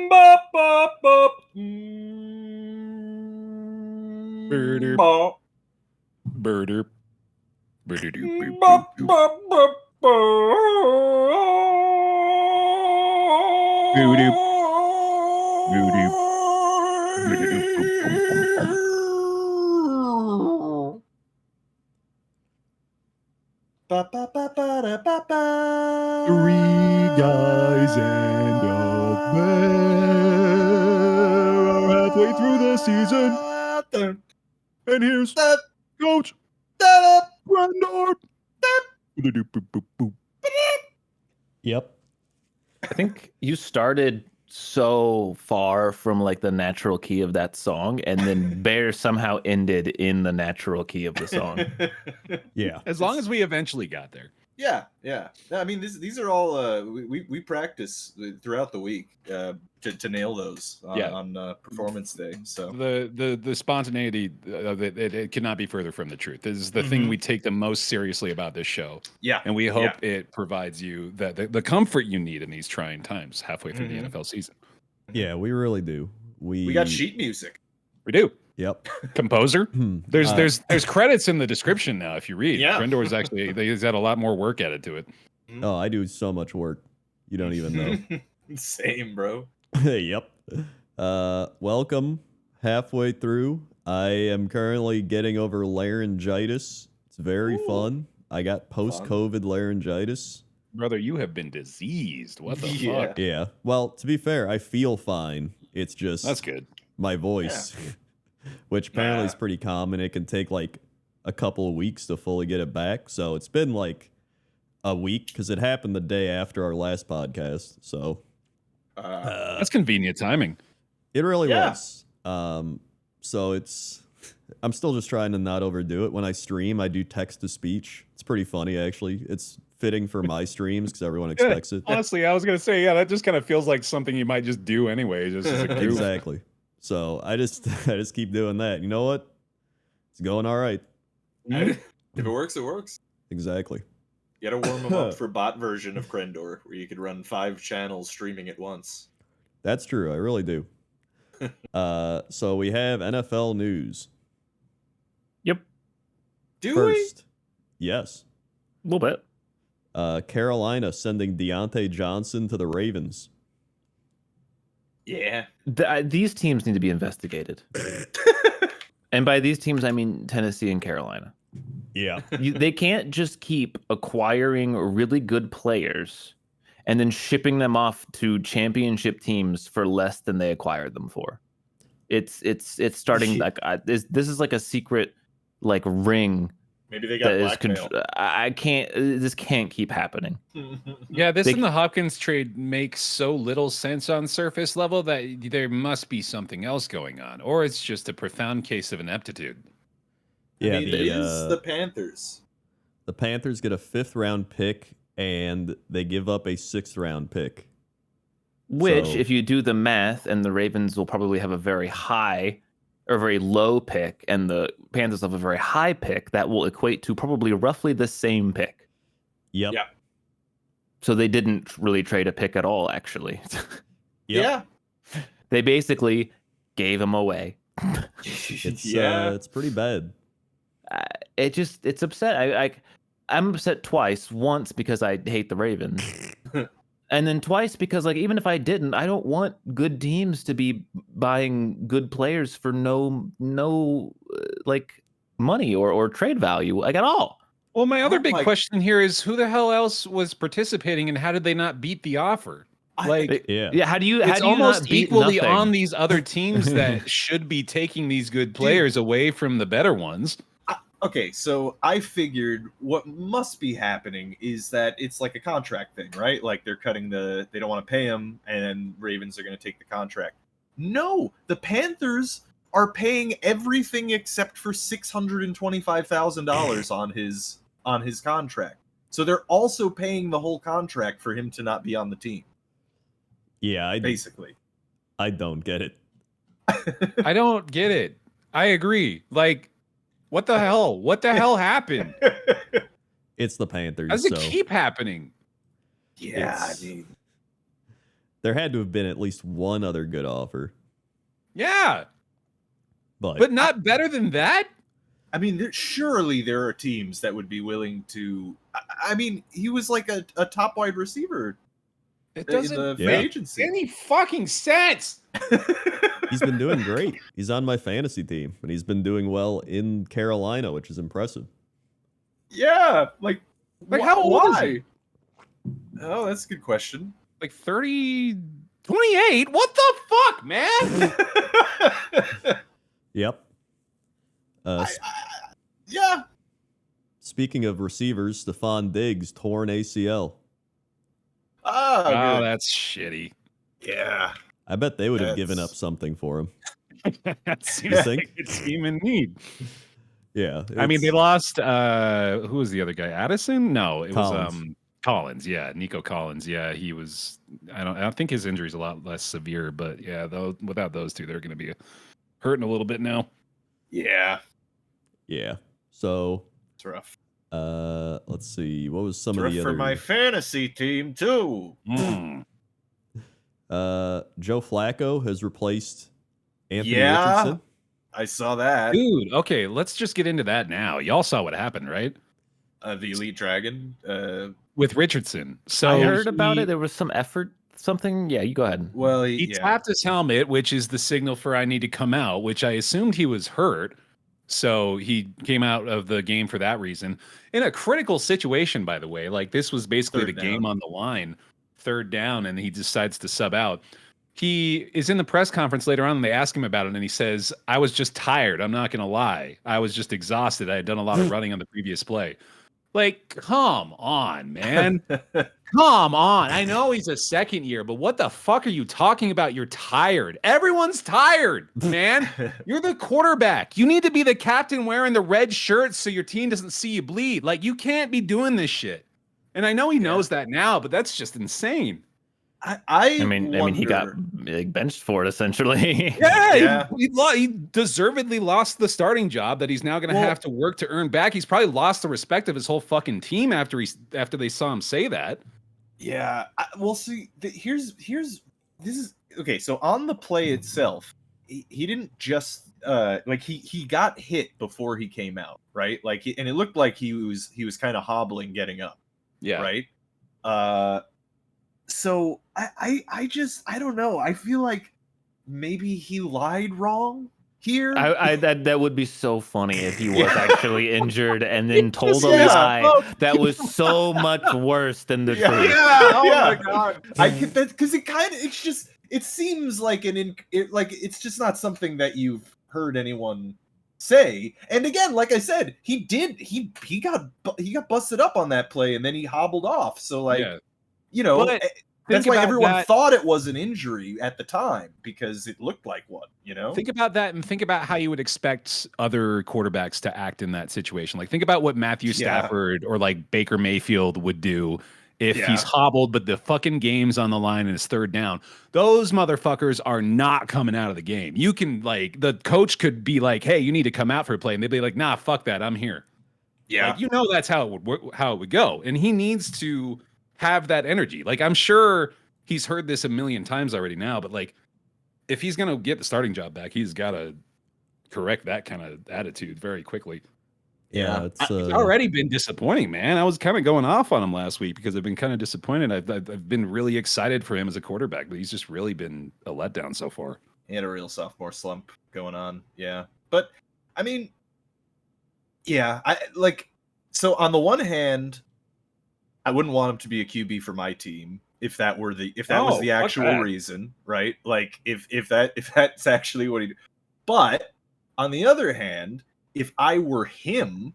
Bop, bop, bop. Birder. Bop. Birder. Birder. Bop, bop, bop, bop. Voodoo. Voodoo. Ba, ba, ba, ba, da, ba, ba. 3 guys and a bear are halfway through the season. And here's Coach Brandor. Yep. I think you started so far from like the natural key of that song, and then Bear somehow ended in the natural key of the song. Yeah. As long as we eventually got there. Yeah. I mean, these are all we practice throughout the week to nail those on performance day. So The spontaneity of it cannot be further from the truth. This is the thing we take the most seriously about this show. Yeah, and we hope it provides you the comfort you need in these trying times halfway through the NFL season. Yeah, we really do. We got sheet music. We do. Yep. Composer. There's credits in the description now if you read. Yeah. Brendor's actually he's had a lot more work added to it. Oh, I do so much work. You don't even know. Same, bro. Yep. Welcome. Halfway through. I am currently getting over laryngitis. It's very fun. I got post-COVID laryngitis. Brother, you have been diseased. What the fuck? Yeah. Well, to be fair, I feel fine. It's just That's good. my voice, which apparently is pretty common. It can take like a couple of weeks to fully get it back. So it's been like a week because it happened the day after our last podcast. So that's convenient timing. it really was. So I'm still just trying to not overdo it. When I stream, I do text to speech. It's pretty funny, actually. It's fitting for my streams because everyone expects it. Honestly, I was gonna say, that just kind of feels like something you might just do anyway, just as a goof. Exactly. So I just keep doing that. You know what? It's going all right. If it works, it works. Exactly. You gotta warm them up for bot version of Krendor, where you could run 5 channels streaming at once. That's true. I really do. So we have NFL news. Yep. First, yes. A little bit. Carolina sending Deontay Johnson to the Ravens. Yeah. These teams need to be investigated. And by these teams, I mean Tennessee and Carolina. Yeah. They can't just keep acquiring really good players and then shipping them off to championship teams for less than they acquired them for. It's starting like this is like a secret like ring. Maybe they got blackmail. This can't keep happening. Yeah, this and the Hopkins trade makes so little sense on surface level that there must be something else going on, or it's just a profound case of ineptitude. Yeah, I mean, it is the Panthers. The Panthers get a 5th round pick and they give up a 6th round pick. Which, if you do the math, and the Ravens will probably have a very high or very low pick, and the Panthers have a very high pick, that will equate to probably roughly the same pick. Yep. Yeah. So they didn't really trade a pick at all, actually. Yeah. They basically gave him away. It's pretty bad. It's upset. I'm upset twice. Once because I hate the Ravens. And then twice because, like, even if I didn't, I don't want good teams to be buying good players for no like money or trade value, like, at all. Well, my other big question here is who the hell else was participating and how did they not beat the offer? Like, yeah. How do you? It's how do you almost not beat equally nothing? on these other teams that should be taking these good players away from the better ones. Okay, so I figured what must be happening is that it's like a contract thing, right? Like they don't want to pay him, and Ravens are going to take the contract. No, the Panthers are paying everything except for $625,000 on his contract. So they're also paying the whole contract for him to not be on the team. Yeah, basically. I don't get it. I don't get it. I agree. Like, what the hell? What the hell happened? It's the Panthers. How does it keep happening? Yeah, I mean, There had to have been at least one other good offer. Yeah. But not better than that? I mean, surely there are teams that would be willing to. I mean, he was like a top wide receiver It in doesn't the free make agency. any fucking sense. He's been doing great. He's on my fantasy team, and he's been doing well in Carolina, which is impressive. Yeah, like how old is why? he? Oh, that's a good question. Like 30, 28? What the fuck, man? Yep. Yeah. Speaking of receivers, Stephon Diggs torn ACL. Oh, good. That's shitty. Yeah. I bet they would have given up something for him. That seems think? like a team in need. Yeah. I mean, they lost, who was the other guy? Addison? No, it was Collins. Yeah, Nico Collins. Yeah, he was, I think his injury's a lot less severe, but yeah, without those two, they're going to be hurting a little bit now. Yeah. Yeah. So It's rough. let's see. What was some It's of rough the for other? my fantasy team too. Joe Flacco has replaced Anthony Yeah. Richardson. I saw that. Dude, okay, let's just get into that now. Y'all saw what happened, right? The Elite Dragon. With Richardson. So I heard about it. There was some effort, something. Yeah, you go ahead. Well, he tapped his helmet, which is the signal for I need to come out, which I assumed he was hurt. So he came out of the game for that reason. In a critical situation, by the way, like this was basically the game on the line, 3rd down, and he decides to sub out. He is in the press conference later on, and they ask him about it, and he says, I was just tired. I'm not going to lie. I was just exhausted. I had done a lot of running on the previous play. Like, come on, man. Come on. I know he's a second year, but what the fuck are you talking about? You're tired. Everyone's tired, man. You're the quarterback. You need to be the captain wearing the red shirt so your team doesn't see you bleed. Like, you can't be doing this shit. And I know he knows that now, but that's just insane. I mean, he got benched for it essentially. He deservedly lost the starting job that he's now going to have to work to earn back. He's probably lost the respect of his whole fucking team after they saw him say that. Yeah, we'll see. Here's this is okay. So on the play itself, he didn't just like he got hit before he came out, right? Like, and it looked like he was kind of hobbling getting up. Yeah. Right. So I don't know. I feel like maybe he lied wrong here. That would be so funny if he was actually injured and then told a lie that was so much worse than the truth. My god! I get that because it seems like it's just not something that you've heard anyone say. And again, like I said, he got busted up on that play and then he hobbled off. So like. You know, that's why everyone thought it was an injury at the time because it looked like one, you know? Think about that and think about how you would expect other quarterbacks to act in that situation. Like, think about what Matthew Stafford or like Baker Mayfield would do if he's hobbled, but the fucking game's on the line and it's 3rd down. Those motherfuckers are not coming out of the game. You can, like, the coach could be like, hey, you need to come out for a play. And they'd be like, nah, fuck that. I'm here. Yeah. Like, you know, that's how it would go. And he needs to have that energy. Like, I'm sure he's heard this a million times already now, but like, if he's going to get the starting job back, he's got to correct that kind of attitude very quickly. Yeah. It's already been disappointing, man. I was kind of going off on him last week because I've been kind of disappointed. I've been really excited for him as a quarterback, but he's just really been a letdown so far. He had a real sophomore slump going on. Yeah. But I mean, yeah, so on the one hand, I wouldn't want him to be a QB for my team if that was the actual reason, right? Like if that's actually what he did. But on the other hand, if I were him,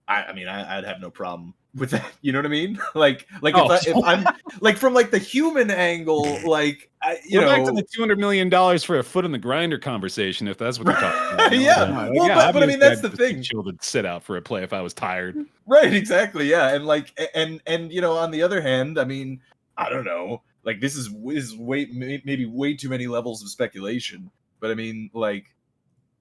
I'd have no problem with that. You know what I mean? If I'm like from like the human angle, like we're back to the $200 million for a foot in the grinder conversation. If that's what they're talking about. Yeah. Well, but I mean that's the thing. Chill to sit out for a play if I was tired. Right. Exactly. Yeah. And like and you know, on the other hand, I mean, I don't know. Like this is maybe way too many levels of speculation. But I mean, like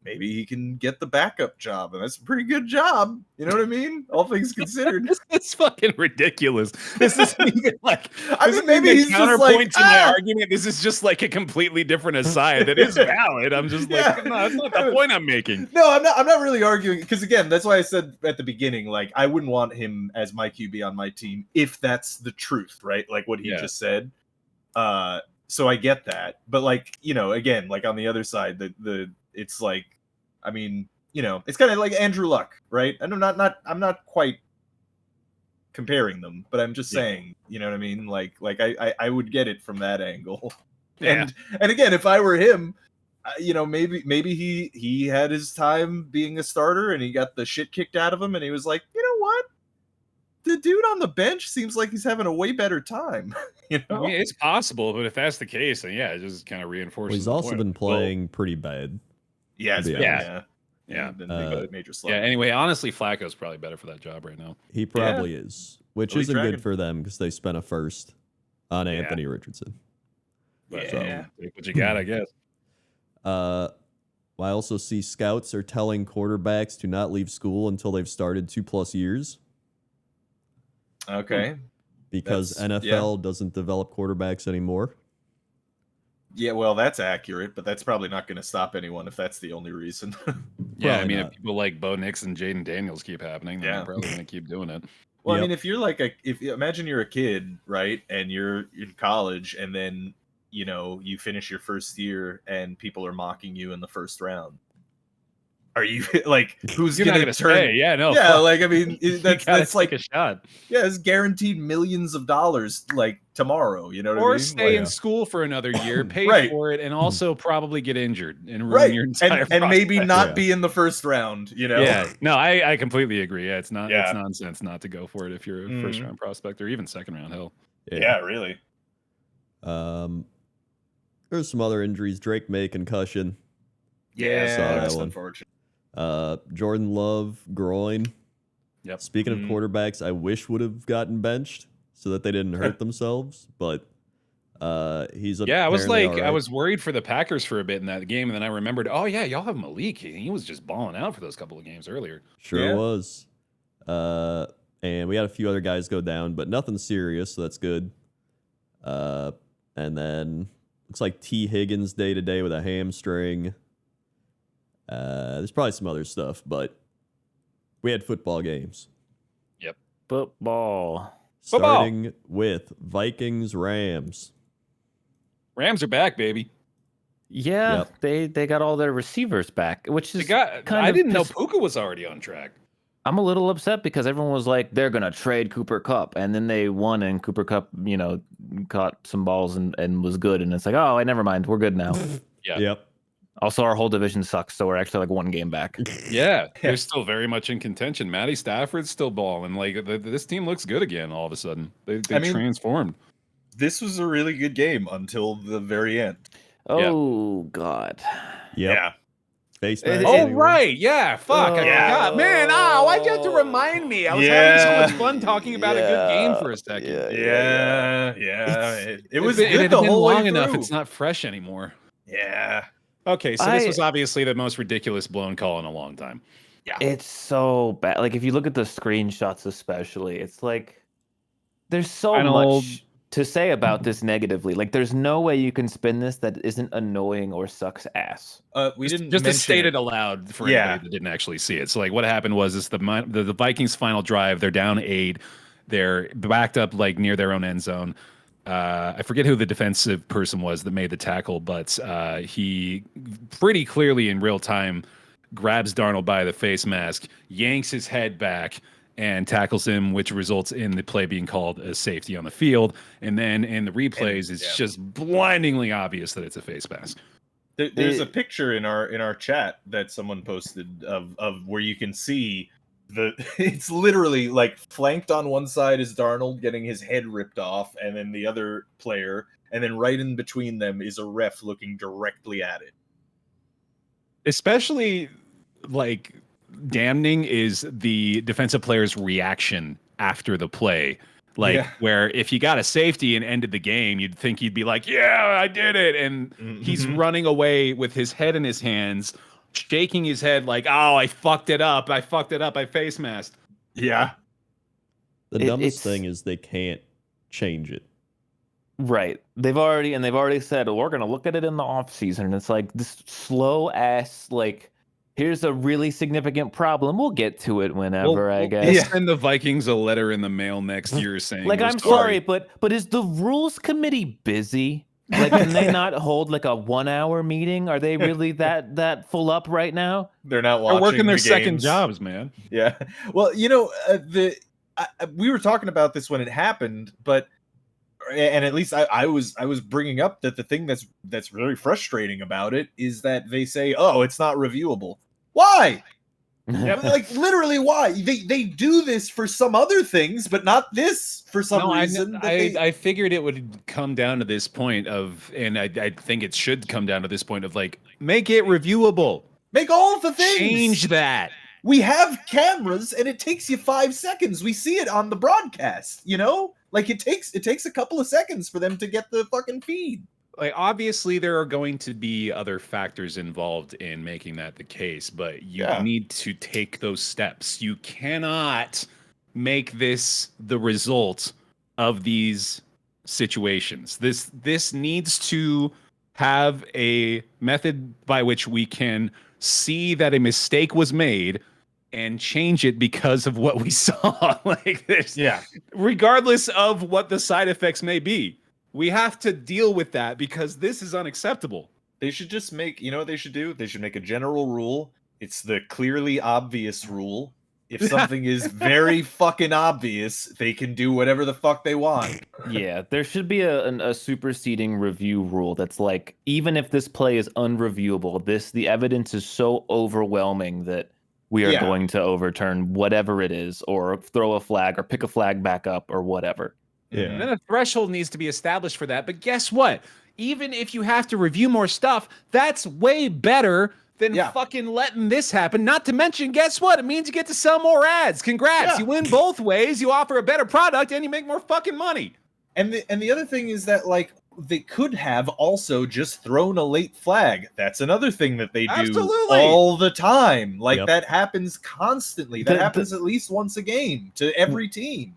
maybe he can get the backup job, and that's a pretty good job. You know what I mean? All things considered. It's fucking ridiculous. This isn't even like, I mean, maybe he's just counterpoint like, to my argument. This is just like a completely different aside that is valid. I'm just like, no, that's not the point I'm making. No, I'm not really arguing, because again, that's why I said at the beginning, like, I wouldn't want him as my QB on my team if that's the truth, right? Like what he just said. So I get that, but like, you know, again, like on the other side, it's like, I mean, you know, it's kind of like Andrew Luck, right? And I'm not quite comparing them, but I'm just saying, you know what I mean? Like I would get it from that angle. And again, if I were him, you know, maybe he had his time being a starter and he got the shit kicked out of him, and he was like, you know what? The dude on the bench seems like he's having a way better time. You know, I mean, it's possible, but if that's the case, then it just kind of reinforces. Well, he's also been playing pretty bad. Yeah. Major slump. Yeah. Anyway, honestly, Flacco's probably better for that job right now. He probably is, which isn't good for them because they spent a first on Anthony Richardson. But, take what you got, I guess. I also see scouts are telling quarterbacks to not leave school until they've started 2+ years. Okay. Because NFL doesn't develop quarterbacks anymore. Yeah, well, that's accurate, but that's probably not going to stop anyone if that's the only reason. Yeah, I mean, if people like Bo Nix and Jaden Daniels keep happening, then they're probably going to keep doing it. Well, I mean, if you're like imagine you're a kid, right, and you're in college, and then you know you finish your first year, and people are mocking you in the first round. Are you like who's You're gonna not gonna turn? stay. Yeah, no. Yeah, like I mean, that's like a shot. Yeah, it's guaranteed millions of dollars like tomorrow. You know what I mean? Or stay in school for another year, pay for it, and also probably get injured and ruin your entire and maybe not be in the first round. You know? Yeah. No, I completely agree. Yeah, it's nonsense not to go for it if you're a first round prospect or even second round. Hell. Yeah, really. There's some other injuries. Drake May concussion. Yeah, that's unfortunate. Jordan Love groin. Yep. Speaking of quarterbacks, I wish would have gotten benched so that they didn't hurt themselves, but he's I was like, I was worried for the Packers for a bit in that game, and then I remembered, oh yeah, y'all have Malik. He was just balling out for those couple of games earlier. Sure was. And we had a few other guys go down, but nothing serious, so that's good. And then looks like T. Higgins day to day with a hamstring. There's probably some other stuff, but we had football games. Yep. Football. Starting with Vikings-Rams. Rams are back, baby. Yeah, they got all their receivers back, which is I didn't know Puka was already on track. I'm a little upset because everyone was like, they're going to trade Cooper Kupp. And then they won, and Cooper Kupp, you know, caught some balls and was good. And it's like, oh, never mind. We're good now. Yep. Also, our whole division sucks, so we're actually like one game back. Yeah, they're still very much in contention. Matty Stafford's still balling. Like, this team looks good again all of a sudden. They transformed. This was a really good game until the very end. Oh, God. Yep. Yeah. Oh, right. Yeah. Fuck. I forgot. Man, why'd you have to remind me? I was having so much fun talking about a good game for a second. Yeah. It was good the whole long way enough. through. It's not fresh anymore. Yeah. Okay, so this was obviously the most ridiculous blown call in a long time. Yeah. It's so bad. Like, if you look at the screenshots especially, it's like there's so much to say about this negatively. Like, there's no way you can spin this that isn't annoying or sucks ass. We didn't just to state it it aloud for anybody that didn't actually see it. So, like, what happened was the Vikings' final drive. They're down 8. They're backed up like near their own end zone. I forget who the defensive person was that made the tackle, but he pretty clearly in real time grabs Darnold by the face mask, yanks his head back, and tackles him, which results in the play being called a safety on the field. And then in the replays, it's just blindingly obvious that it's a face mask. There's a picture in our chat that someone posted of where you can see it's literally like flanked on one side is Darnold getting his head ripped off, and then the other player, and then right in between them is a ref looking directly at it. Especially like damning is the defensive player's reaction after the play. Like where if you got a safety and ended the game, you'd think he'd be like, yeah, I did it. And he's running away with his head in his hands, shaking his head like, "Oh, I fucked it up. I face masked." Yeah. The dumbest thing is they can't change it. Right. They've already said, we're going to look at it in the off season. And it's like this slow ass, like, here's a really significant problem. We'll get to it whenever, I guess. Send the Vikings a letter in the mail next year saying, like, I'm sorry, but is the rules committee busy? Like, can they not hold like a 1 hour meeting? Are they really that full up right now? They're not watching. They're working their the second games. jobs, man. Yeah. Well, we were talking about this when it happened, and at least I was bringing up that the thing that's very frustrating about it is that they say, "Oh, it's not reviewable." Why? Like literally, why? They do this for some other things, but not this for some reason. I figured it would come down to this point of, and I think it should come down to this point of like, make it reviewable. Make all the things. Change that. We have cameras, and it takes you 5 seconds. We see it on the broadcast, Like, it takes a couple of seconds for them to get the fucking feed. Like, obviously, there are going to be other factors involved in making that the case, but you need to take those steps. You cannot make this the result of these situations. This needs to have a method by which we can see that a mistake was made and change it because of what we saw. Like this, regardless of what the side effects may be, we have to deal with that because this is unacceptable. They should just make, what they should do? They should make a general rule. It's the clearly obvious rule. If something is very fucking obvious, they can do whatever the fuck they want. Yeah, there should be a superseding review rule that's like, even if this play is unreviewable, the evidence is so overwhelming that we are going to overturn whatever it is, or throw a flag, or pick a flag back up, or whatever. Yeah. And then a threshold needs to be established for that. But guess what? Even if you have to review more stuff, that's way better than fucking letting this happen. Not to mention, guess what? It means you get to sell more ads. Congrats. You win both ways. You offer a better product, and you make more fucking money. And the other thing is that, like, they could have also just thrown a late flag. That's another thing that they do all the time. Like, that happens constantly. That happens at least once a game to every team.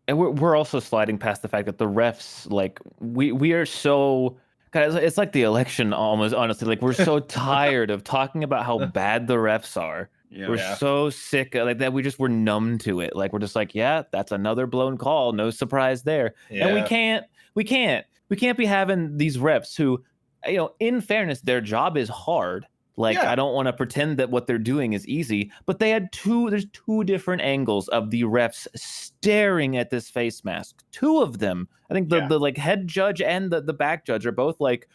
And we're also sliding past the fact that the refs, like, we are so, guys, it's like the election almost, honestly. Like, we're so tired of talking about how bad the refs are. Yeah, we're so sick like that. We're numb to it. Like, we're just like, that's another blown call. No surprise there. Yeah. And we can't be having these refs who, in fairness, their job is hard. Like, I don't want to pretend that what they're doing is easy, but there's two different angles of the refs staring at this face mask. Two of them. I think the like head judge and the back judge are both like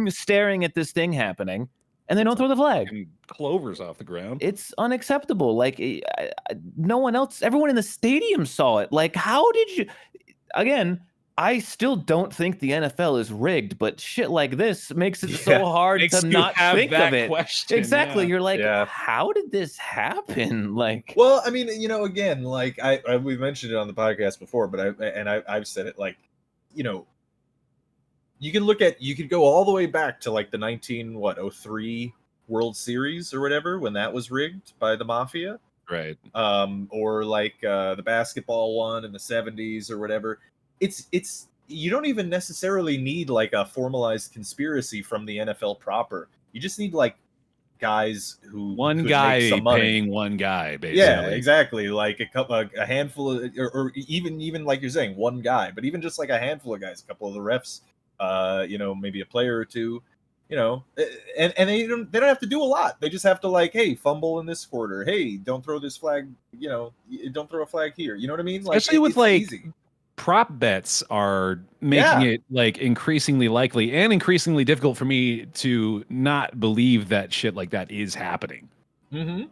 staring at this thing happening, and they don't throw the flag. And clovers off the ground. It's unacceptable. Like, no one else, everyone in the stadium saw it. Like, how did you, again, I still don't think the NFL is rigged, but shit like this makes it so hard to not think of it. Question, exactly. You're like, how did this happen? Like, well, I mean, again, like we've mentioned it on the podcast before, but I've said it, like, you could go all the way back to like the 1903 World Series or whatever, when that was rigged by the mafia. Right. Or like the basketball one in the 70s or whatever. It's you don't even necessarily need like a formalized conspiracy from the NFL proper. You just need like guys who one guy paying one guy, basically. Yeah, exactly. Like a handful of, or even like you're saying, one guy, but even just like a handful of guys, a couple of the refs, maybe a player or two, and they don't have to do a lot. They just have to, like, hey, fumble in this quarter. Hey, don't throw this flag. Don't throw a flag here. You know what I mean? Like, especially with like easy. Prop bets are making it like increasingly likely and increasingly difficult for me to not believe that shit like that is happening. Mm-hmm.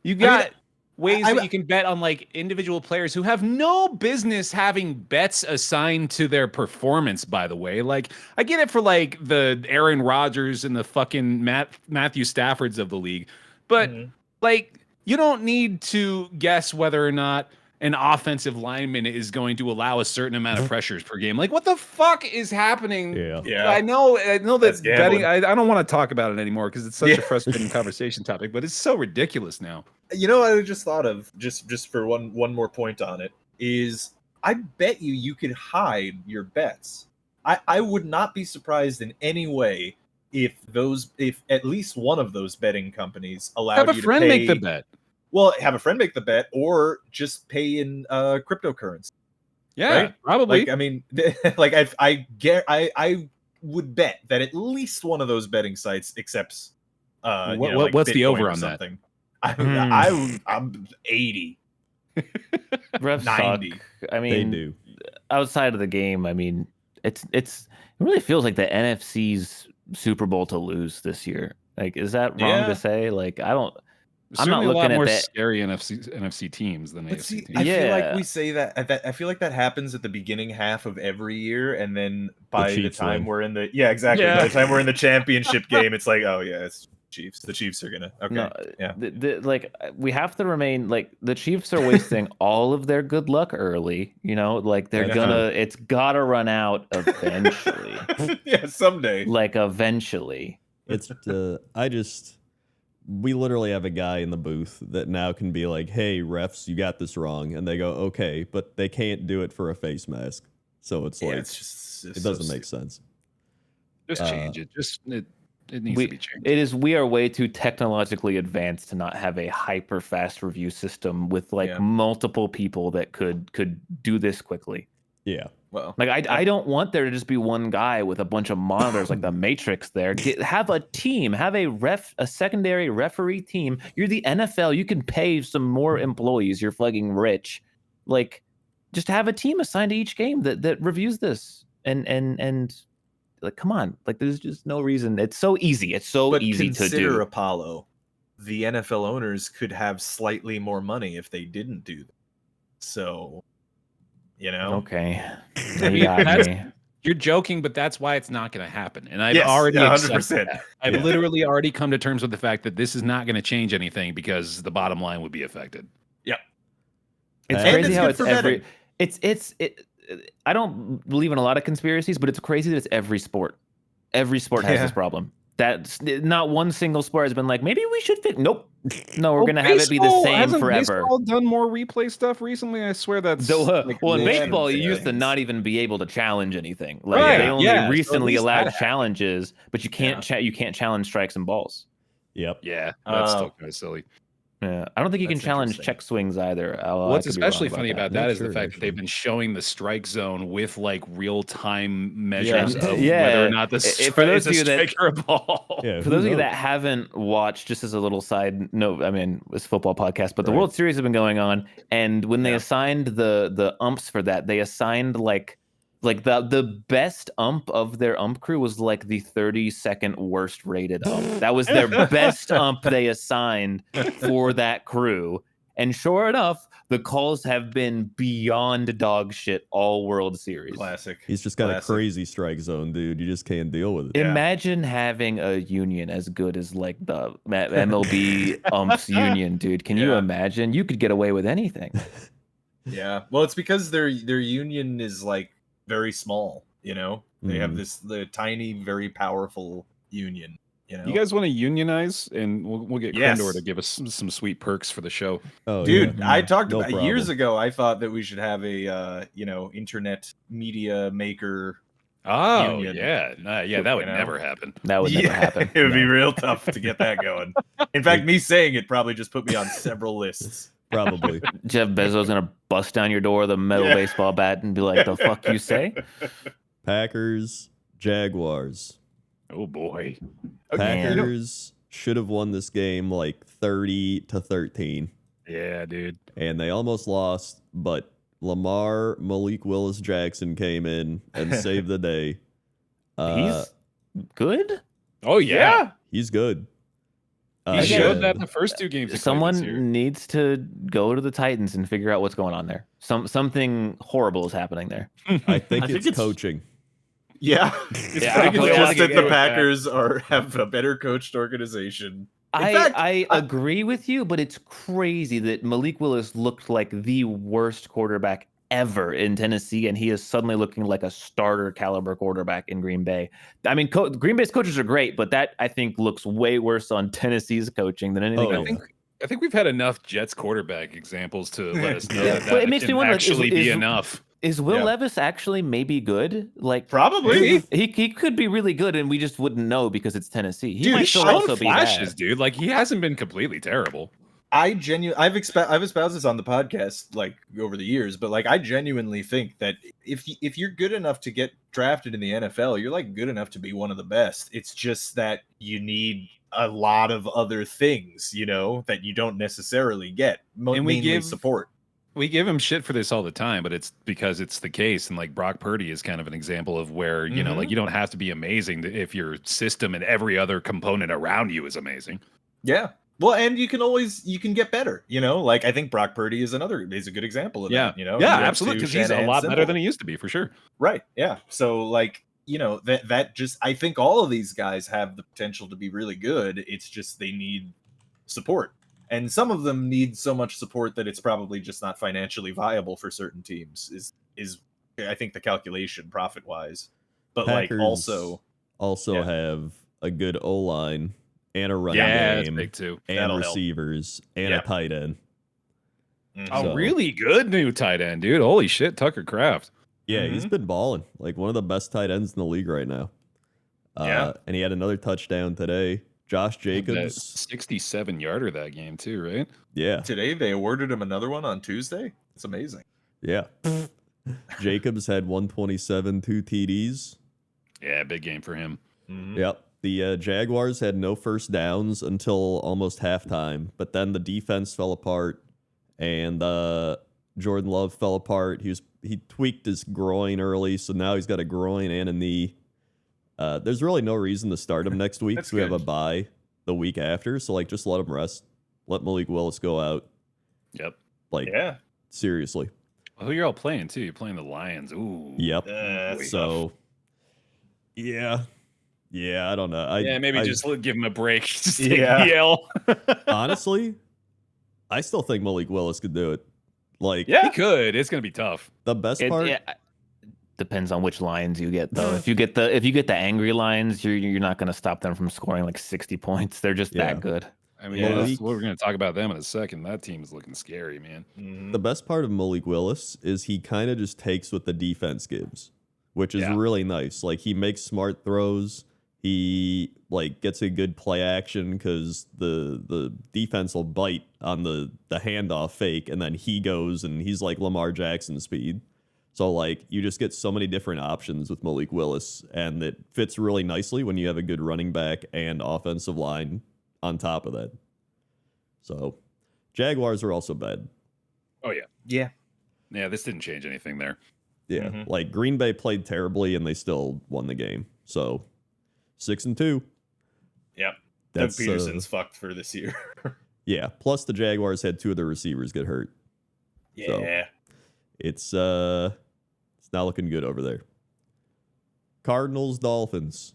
You got ways that you can bet on like individual players who have no business having bets assigned to their performance, by the way. Like, I get it for like the Aaron Rodgers and the fucking Matthew Staffords of the league, but like, you don't need to guess whether or not an offensive lineman is going to allow a certain amount of pressures per game. Like, what the fuck is happening? Yeah. I know that That's betting. gambling. I don't want to talk about it anymore because it's such a frustrating conversation topic. But it's so ridiculous now. You know what I just thought of, just for one more point on it, is I bet you could hide your bets. I would not be surprised in any way if at least one of those betting companies allowed Have a you friend to pay, make the bet. Well, have a friend make the bet, or just pay in cryptocurrency. Yeah, right? probably. Like, I mean, like I would bet that at least one of those betting sites accepts. What's the Bitcoin over or on that? something. I'm 80. Refs 90. suck. I They mean, do. outside of the game, I mean, it really feels like the NFC's Super Bowl to lose this year. Like, is that wrong Yeah. to say? Like, I'm not Certainly looking a lot at more that. scary NFC teams than But AFC see, teams. I feel like Yeah. we say that I feel like that happens at the beginning half of every year, and then by the Chiefs time win. we're in the exactly. Yeah. By the time we're in the championship game, it's like, oh yeah, it's Chiefs. The Chiefs are gonna No, yeah. like we have to remain like the Chiefs are wasting all of their good luck early. You know, like they're Yeah. gonna. It's gotta run out eventually. Yeah, someday. Like eventually. It's we literally have a guy in the booth that now can be like, hey, refs, you got this wrong. And they go, okay, but they can't do it for a face mask. So it's Yeah, like, it's just it doesn't make sense. Just change it. It needs to be changed. We are way too technologically advanced to not have a hyper fast review system with like Yeah. multiple people that could do this quickly. Yeah. Well, Like I don't want there to just be one guy with a bunch of monitors like the Matrix there. Have a team, have a secondary referee team. You're the NFL, you can pay some more employees. You're fucking rich. Like just have a team assigned to each game that reviews this. And like come on. Like there's just no reason. It's so easy. It's so but easy to consider do. Apollo. The NFL owners could have slightly more money if they didn't do that. So, you know. Okay. I mean, You got that's- me. You're joking, but that's why it's not going to happen. And I've Yes, already yeah, accepted 100%. that. I've literally already come to terms with the fact that this is not going to change anything because the bottom line would be affected. It's And crazy it's how good it's for every. betting. I don't believe in a lot of conspiracies, but it's crazy that it's every sport. Every sport has Yeah. this problem. That's not one single sport has been like, maybe we should fix. Nope. No, we're gonna have it be the same hasn't forever. Baseball done more replay stuff recently? I swear that's Well, in yeah, baseball, you yeah. used to not even be able to challenge anything. Like Right, they only yeah, so at recently least allowed that happened. challenges, but you can't you can't challenge strikes and balls. Yep. yeah, that's Oh. still kind of silly. Yeah, I don't think you can That's challenge interesting. check swings either. I What's could be wrong especially funny about that Not is the sure, fact that they've actually. been showing the strike zone with like real time measures of Yeah. whether or not the For those is a of you that- strike or a ball. Yeah. For who those of you knows? that haven't watched, just as a little side note, I mean, it's a football podcast, but the Right. World Series has been going on, and when they Yeah. assigned the umps for that, they assigned like the best ump of their ump crew was like the 32nd worst rated ump. That was their best ump they assigned for that crew. And sure enough, the calls have been beyond dog shit all World Series. Classic. He's just got Classic. a crazy strike zone, dude. You just can't deal with it. Yeah. Imagine having a union as good as like the MLB umps union, dude. Can you Yeah. imagine? You could get away with anything. Yeah. Well, it's because their union is like very small, you know? They have Mhm. the tiny, very powerful union, you know? You guys want to unionize, and we'll get Yes. Krendor to give us some sweet perks for the show. Oh, Dude, yeah. I talked No about years problem. ago. I thought that we should have a internet media maker. Oh Union. yeah, that would You know? never happen. That would never happen. It would be No. real tough to get that going. In fact, me saying it probably just put me on several lists. Probably. Jeff Bezos gonna bust down your door with a metal Yeah. baseball bat and be like, "The fuck you say?" Packers, Jaguars. Oh boy. Okay, you know- Packers should have won this game like 30-13, Yeah, dude. and they almost lost, but Malik Willis Jackson came in and saved the day. He's good. Oh yeah. He's good. He Okay. showed that the first two games. he played this Someone year. needs to go to the Titans and figure out what's going on there. Something horrible is happening there. I think I think it's it's- coaching. Yeah. Yeah, I think I'll it's have just to that get the with that. Packers have a better coached organization. I agree with you, but it's crazy that Malik Willis looked like the worst quarterback ever in Tennessee, and he is suddenly looking like a starter caliber quarterback in Green Bay. I mean, Green Bay's coaches are great, but that I think looks way worse on Tennessee's coaching than anything else. I think we've had enough Jets quarterback examples to let us know that it makes me wonder, actually be enough. Is Will Levis actually maybe good? Like probably he could be really good, and we just wouldn't know because it's Tennessee. He might still also flashes, be bad. Dude. Like he hasn't been completely terrible. I've espoused this on the podcast like over the years, but like I genuinely think that if you're good enough to get drafted in the NFL, you're like good enough to be one of the best. It's just that you need a lot of other things, you know, that you don't necessarily get. Mainly support. We give him shit for this all the time, but it's because it's the case. And like Brock Purdy is kind of an example of where, you know, like you don't have to be amazing if your system and every other component around you is amazing. Yeah. Well, and you can get better, you know, like I think Brock Purdy is a good example of that, you know? Yeah, absolutely. Because he's a lot better than he used to be for sure. Right. Yeah. So like, you know, that just, I think all of these guys have the potential to be really good. It's just, they need support. And some of them need so much support that it's probably just not financially viable for certain teams is I think the calculation profit wise. But Packers like also have a good O-line and a running game big too. And that'll receivers and a tight end. A really good new tight end, dude. Holy shit, Tucker Kraft. Yeah, he's been balling. Like one of the best tight ends in the league right now. And he had another touchdown today. Josh Jacobs, 67-yarder that game too, right? Yeah. Today they awarded him another one on Tuesday. It's amazing. Yeah. Jacobs had 127, 2 TDs. Yeah, big game for him. Yep. The Jaguars had no first downs until almost halftime, but then the defense fell apart, and Jordan Love fell apart. He tweaked his groin early, so now he's got a groin and a knee. There's really no reason to start him next week because we have a bye the week after. So, like, just let him rest. Let Malik Willis go out. Yep. Like, seriously. Well, who you're all playing, too? You're playing the Lions. Ooh. Yep. So, yeah. Yeah, I don't know. Maybe just give him a break. Just take yell. Honestly, I still think Malik Willis could do it. Like, he could. It's going to be tough. The best part... Depends on which Lions you get, though. If you get the angry Lions, you're not going to stop them from scoring like 60 points. They're just that good. I mean, we're going to talk about them in a second. That team is looking scary, man. The best part of Malik Willis is he kind of just takes what the defense gives, which is really nice. Like, he makes smart throws. He like gets a good play action because the defense will bite on the handoff fake, and then he goes and he's like Lamar Jackson speed. So, like, you just get so many different options with Malik Willis, and it fits really nicely when you have a good running back and offensive line on top of that. So, Jaguars are also bad. Oh, yeah. Yeah. Yeah, this didn't change anything there. Yeah, like, Green Bay played terribly, and they still won the game. So, 6-2. Yep. Doug Peterson's fucked for this year. Yeah, plus the Jaguars had 2 of their receivers get hurt. Yeah. So, it's not looking good over there. Cardinals, Dolphins.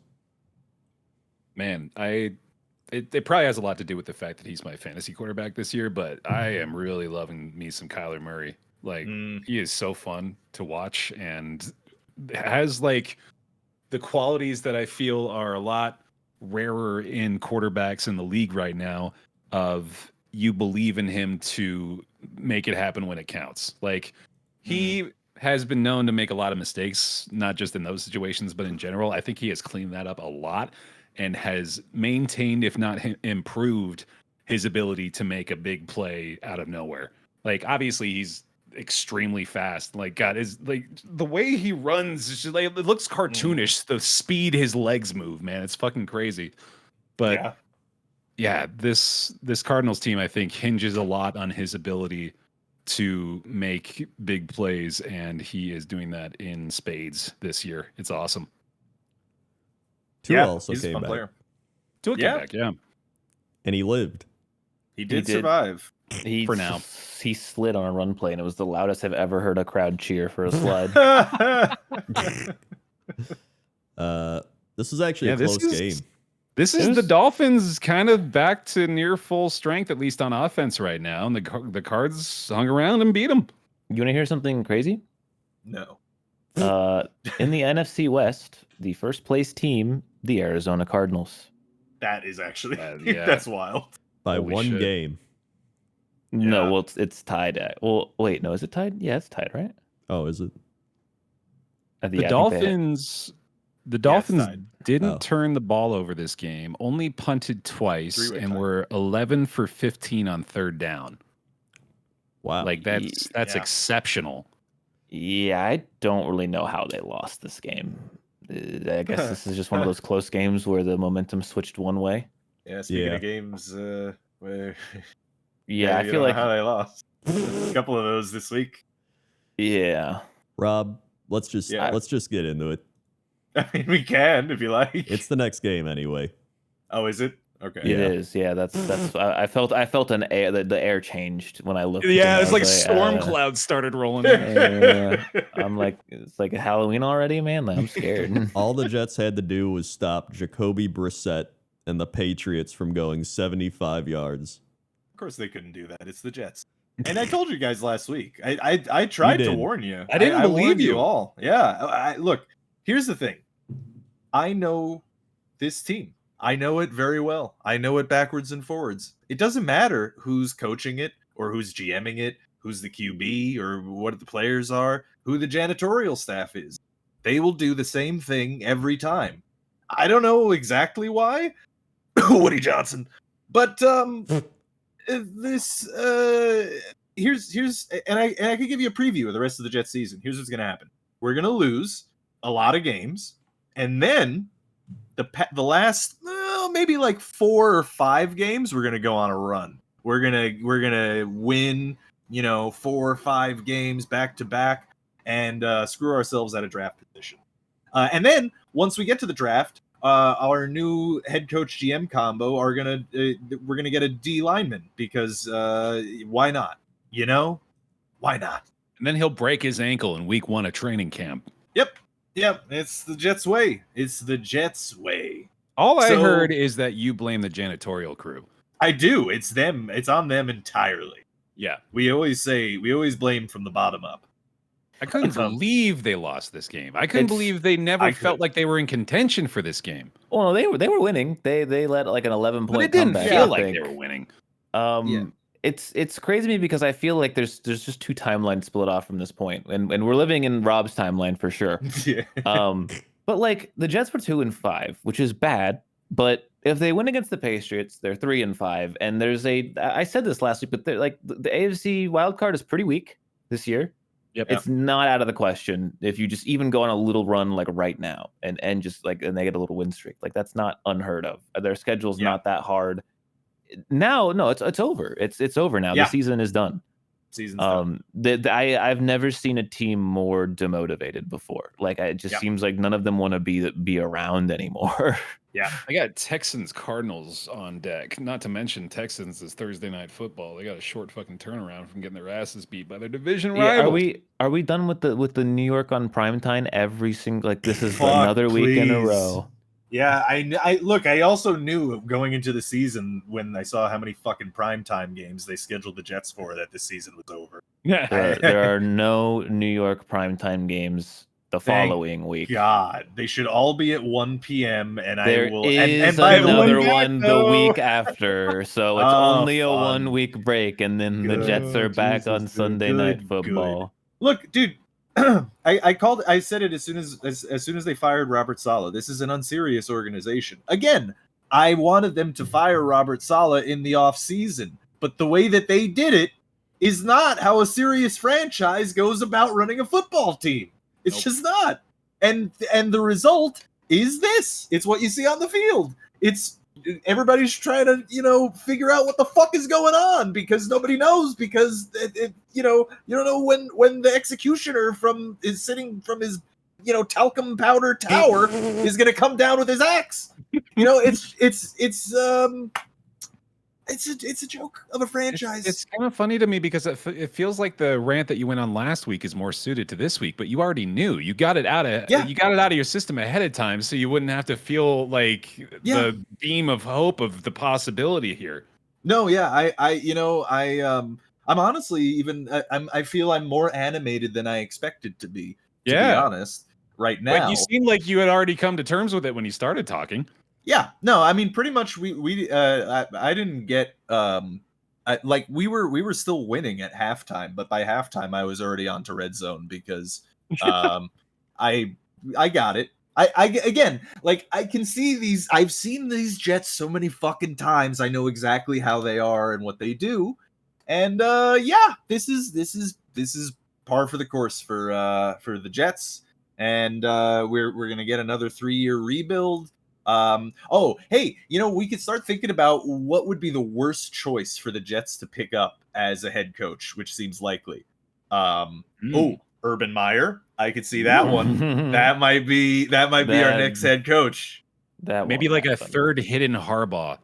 Man, it probably has a lot to do with the fact that he's my fantasy quarterback this year, but I am really loving me some Kyler Murray. Like, he is so fun to watch and has like the qualities that I feel are a lot rarer in quarterbacks in the league right now of you believe in him to make it happen when it counts. Like, he has been known to make a lot of mistakes, not just in those situations, but in general. I think he has cleaned that up a lot and has maintained, if not improved, his ability to make a big play out of nowhere. Like, obviously, he's extremely fast. Like, God, is like the way he runs, is just, like, it looks cartoonish. The speed his legs move, man, it's fucking crazy. But yeah, this Cardinals team, I think, hinges a lot on his ability to make big plays, and he is doing that in spades this year. It's awesome. Tua also came back. Player. Tua came back, and he lived. He did survive. For now. He slid on a run play, and it was the loudest I've ever heard a crowd cheer for a slide. This is actually a close game. This is the Dolphins kind of back to near full strength, at least on offense right now. And the Cards hung around and beat them. You want to hear something crazy? No. In the NFC West, the first place team, the Arizona Cardinals. That is actually yeah. That's wild. By Holy one shit. game. No, Yeah. well, it's tied. Well, wait, no, is it tied? Yeah, it's tied, right? Oh, is it? The Dolphins tied. didn't Oh. turn the ball over this game, only punted twice, Three-way and tie. were 11 for 15 on third down. Wow. Like that's Yeah. exceptional. Yeah, I don't really know how they lost this game. I guess this is just one of those close games where the momentum switched one way. Yeah, speaking Yeah. of games where Yeah, I you feel don't know like how they lost. A couple of those this week. yeah. Rob, let's just get into it. I mean, we can if you like. It's the next game anyway. Oh, is it? Okay. It is. Yeah, that's. I felt an air. The air changed when I looked. Yeah, and it's I like was storm clouds started rolling in. Yeah. I'm like, it's like Halloween already, man. Like, I'm scared. All the Jets had to do was stop Jacoby Brissett and the Patriots from going 75 yards. Of course they couldn't do that. It's the Jets. And I told you guys last week. I tried to did. warn you. I didn't believe warned you. all. Yeah. Look, here's the thing. I know this team. I know it very well. I know it backwards and forwards. It doesn't matter who's coaching it or who's GMing it, who's the QB or what the players are, who the janitorial staff is. They will do the same thing every time. I don't know exactly why. Woody Johnson. But this here's and I can give you a preview of the rest of the Jets season. Here's what's gonna happen. We're gonna lose a lot of games, and then the last maybe like 4 or 5 games, we're gonna go on a run. We're gonna win, 4 or 5 games back to back, and screw ourselves out of draft position. And then once we get to the draft, our new head coach GM combo we're gonna get a D lineman because why not? Why not? And then he'll break his ankle in week 1 of training camp. Yep, it's the Jets way. It's the Jets way. All I So- heard is that you blame the janitorial crew. I do. It's them. It's on them entirely. Yeah. We always blame from the bottom up. I couldn't believe they lost this game. I couldn't believe they never I felt could. like they were in contention for this game. Well, they were winning. They let like an 11-point But it didn't comeback. feel I like think. they were winning. Yeah. It's crazy to me because I feel like there's just 2 timelines split off from this point, and we're living in Rob's timeline for sure. Yeah. But like the Jets were 2-5, which is bad. But if they win against the Patriots, they're 3-5. And I said this last week, but the AFC wild card is pretty weak this year. Yep. It's not out of the question if you just even go on a little run like right now and they get a little win streak. Like that's not unheard of. Their schedule's not that hard. Now, no, it's over. It's over now. Yeah. The season is done. Season's done. I've never seen a team more demotivated before. Like it just seems like none of them want to be around anymore. Yeah. I got Texans Cardinals on deck. Not to mention Texans is Thursday night football. They got a short fucking turnaround from getting their asses beat by their division rivals. Are we done with the New York on primetime every single this is Fuck, another week in a please. row. Yeah, I also knew going into the season when I saw how many fucking primetime games they scheduled the Jets for that this season was over. Yeah. There are no New York primetime games the following week. God, they should all be at 1 p.m. and There I will. is and by another the way, one the week after, so it's only a fun. 1 week break, and then the Jets are back on Jesus, Sunday night football. Look, dude, I said it as soon as they fired Robert Saleh. This is an unserious organization. Again, I wanted them to fire Robert Saleh in the offseason, but the way that they did it is not how a serious franchise goes about running a football team. It's just not. And the result is this. It's what you see on the field. It's everybody's trying to, figure out what the fuck is going on because nobody knows because you don't know when the executioner is sitting from his talcum powder tower is going to come down with his axe. It's it's a joke of a franchise. It's kind of funny to me because it feels like the rant that you went on last week is more suited to this week, but you already knew. You got it out of your system ahead of time, so you wouldn't have to feel like the beam of hope of the possibility here. No, yeah, I'm honestly even I feel I'm more animated than I expected to be be honest, right now. But you seemed like you had already come to terms with it when you started talking. Yeah, no, I mean, pretty much I didn't get we were still winning at halftime, but by halftime I was already on to red zone because I got it. I again, like, I can see these. I've seen these Jets so many fucking times. I know exactly how they are and what they do, and this is par for the course for the Jets, and we're gonna get another 3-year rebuild. Hey, we could start thinking about what would be the worst choice for the Jets to pick up as a head coach, which seems likely. Urban Meyer. I could see that one. That might be our next head coach. That maybe like a third hidden Harbaugh.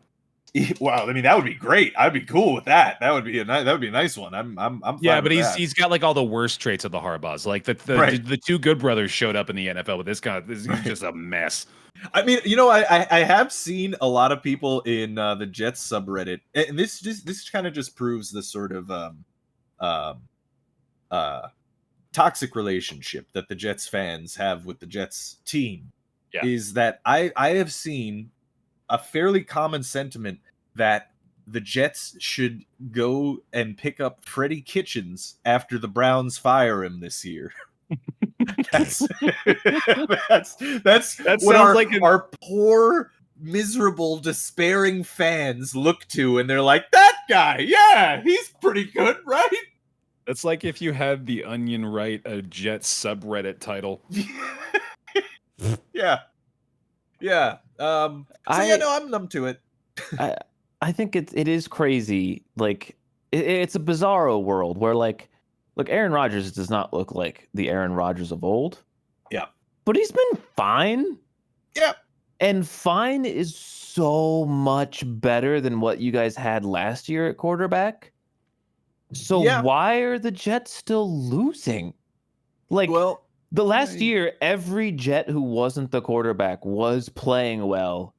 Wow, I mean, that would be great. I'd be cool with that. That would be a nice one. I'm fine yeah, but with he's got like all the worst traits of the Harbaughs. Like the two good brothers showed up in the NFL, but this is just a mess. I mean, I have seen a lot of people in the Jets subreddit, and this kind of just proves the sort of toxic relationship that the Jets fans have with the Jets team. Yeah. Is that I have seen a fairly common sentiment that the Jets should go and pick up Freddie Kitchens after the Browns fire him this year. That's what our poor, miserable, despairing fans look to, and they're like, that guy, yeah, he's pretty good, right? That's like if you had the Onion write a Jets subreddit title. Yeah. I'm numb to it. I think it is crazy. Like, it's a bizarro world where, like, look, Aaron Rodgers does not look like the Aaron Rodgers of old. Yeah. But he's been fine. Yeah. And fine is so much better than what you guys had last year at quarterback. So why are the Jets still losing? Like, the last year, every Jet who wasn't the quarterback was playing well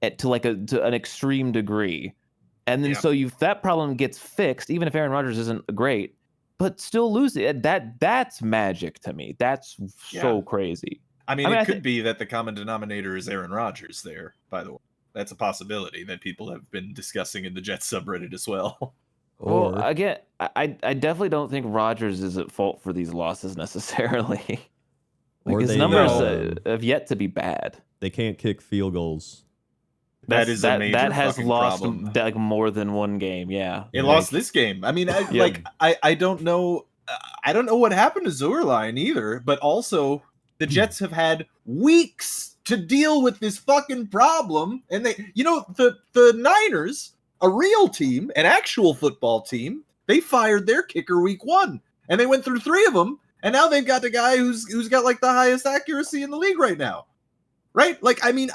to an extreme degree. And then so that problem gets fixed, even if Aaron Rodgers isn't great, but still losing. That's magic to me. That's so crazy. I mean, it could be that the common denominator is Aaron Rodgers there, by the way. That's a possibility that people have been discussing in the Jets subreddit as well. Well, again, I definitely don't think Rodgers is at fault for these losses necessarily. His numbers have yet to be bad. They can't kick field goals. That is a major that has lost problem. Like more than one game. Yeah, it lost this game. I mean, I don't know. I don't know what happened to Zurline either. But also, the Jets have had weeks to deal with this fucking problem, and they, the Niners, a real team, an actual football team, they fired their kicker week 1, and they went through 3 of them, and now they've got the guy who's got like the highest accuracy in the league right now, right? Like, I mean,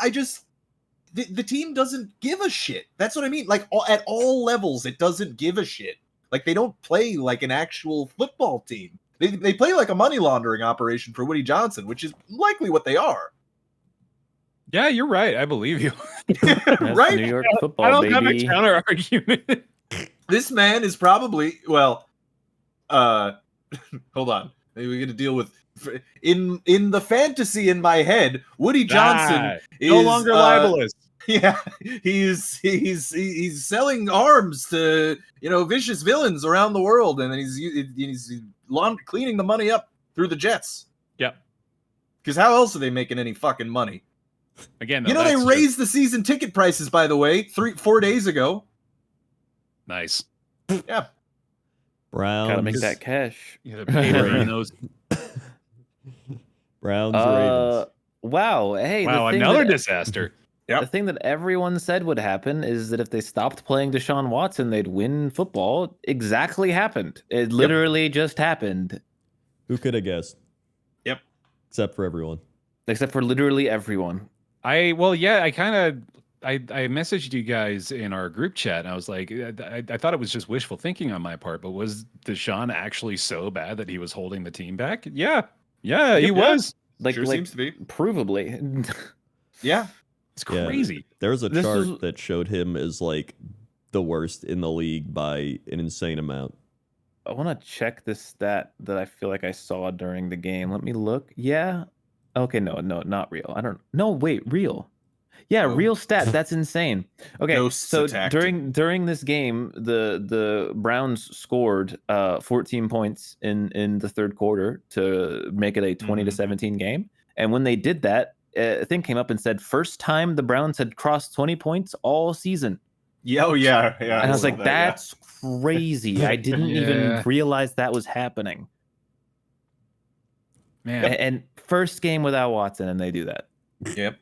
the team doesn't give a shit. That's what I mean. Like, at all levels, it doesn't give a shit. Like, they don't play like an actual football team. They play like a money laundering operation for Woody Johnson, which is likely what they are. Yeah, you're right. I believe you. Right? New York football, I don't baby. have a counter argument. This man is probably, hold on. Maybe we're going to deal with, in the fantasy in my head, Woody Johnson is no longer libelous. Yeah, he's selling arms to vicious villains around the world, and then he's cleaning the money up through the Jets. Yep. Because how else are they making any fucking money? Again, they raised the season ticket prices, by the way, 4 days ago. Nice. Yeah. Browns. Gotta make that cash. Yeah, the paper in those. Browns, Ravens. Wow. Hey. Wow, another disaster. Yep. The thing that everyone said would happen is that if they stopped playing Deshaun Watson, they'd win football. Exactly happened. It literally just happened. Who could have guessed? Yep. Except for everyone. Except for literally everyone. I kind of messaged you guys in our group chat, and I was like, I thought it was just wishful thinking on my part, but was Deshaun actually so bad that he was holding the team back? Yeah, he was. Sure seems to be. Provably. Yeah. It's crazy. There was a chart that showed him as like the worst in the league by an insane amount. I want to check this stat that I feel like I saw during the game. Let me look. Yeah. Okay, no, not real. Wait, real. Yeah, real stat. That's insane. Okay, Ghosts so attacked during this game, the Browns scored 14 points in the third quarter to make it a 20-17 game. And when they did that, a thing came up and said first time the Browns had crossed 20 points all season. Yeah, yeah. And I was like, that's crazy. I didn't even realize that was happening. Man. And first game without Watson, and they do that. Yep.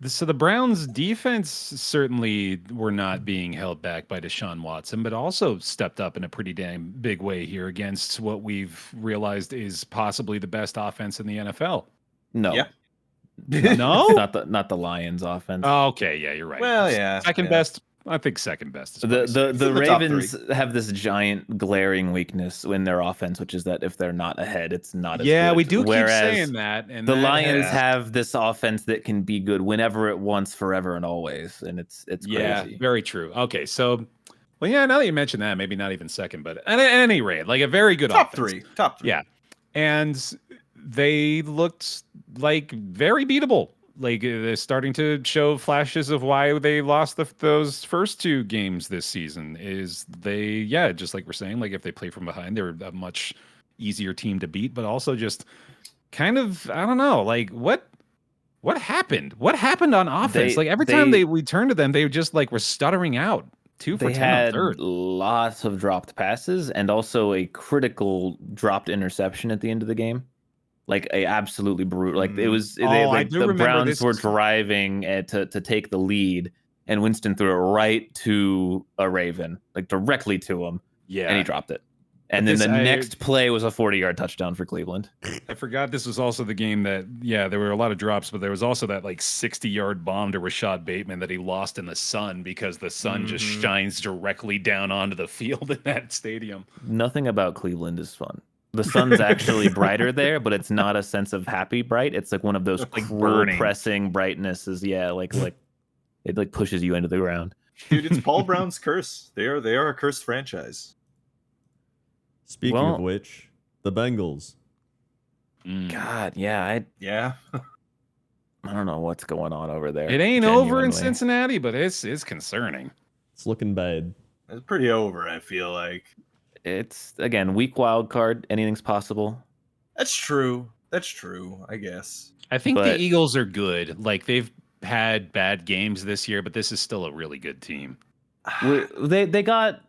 So the Browns defense certainly were not being held back by Deshaun Watson, but also stepped up in a pretty damn big way here against what we've realized is possibly the best offense in the NFL. No. Yeah. No? Not the Lions offense. Oh, okay, yeah, you're right. Well, yeah. Second best. I think second best is the Ravens have this giant glaring weakness in their offense, which is that if they're not ahead, it's not as good. We do Whereas keep saying that. And the Lions have this offense that can be good whenever it wants, forever and always, and it's crazy. Yeah, very true. Okay, so now that you mention that, maybe not even second, but at any rate, like a very good top offense. Top three. Yeah, and they looked like very beatable. Like they're starting to show flashes of why they lost those first two games this season. Is just like we're saying, like if they play from behind, they're a much easier team to beat. But also just kind of, I don't know, like what happened? What happened on offense? Like every time we turned to them, they just like were stuttering out. 2 for 10 had on third. Lots of dropped passes and also a critical dropped interception at the end of the game. Like a absolutely brutal. Like it was. The Browns were driving to take the lead, and Winston threw it right to a Raven, like directly to him. Yeah, and he dropped it. And then the next play was a 40-yard touchdown for Cleveland. I forgot this was also the game that there were a lot of drops, but there was also that like 60-yard bomb to Rashad Bateman that he lost in the sun because the sun just shines directly down onto the field in that stadium. Nothing about Cleveland is fun. The sun's actually brighter there, but it's not a sense of happy bright. It's like one of those like pressing brightnesses. Yeah, like it like pushes you into the ground. Dude, it's Paul Brown's curse. They are a cursed franchise. Speaking of which, the Bengals. God, yeah, I don't know what's going on over there. It ain't over in Cincinnati, but it's concerning. It's looking bad. It's pretty over, I feel like. It's again weak wild card. Anything's possible. That's true. I guess. I think the Eagles are good. Like they've had bad games this year, but this is still a really good team. They got.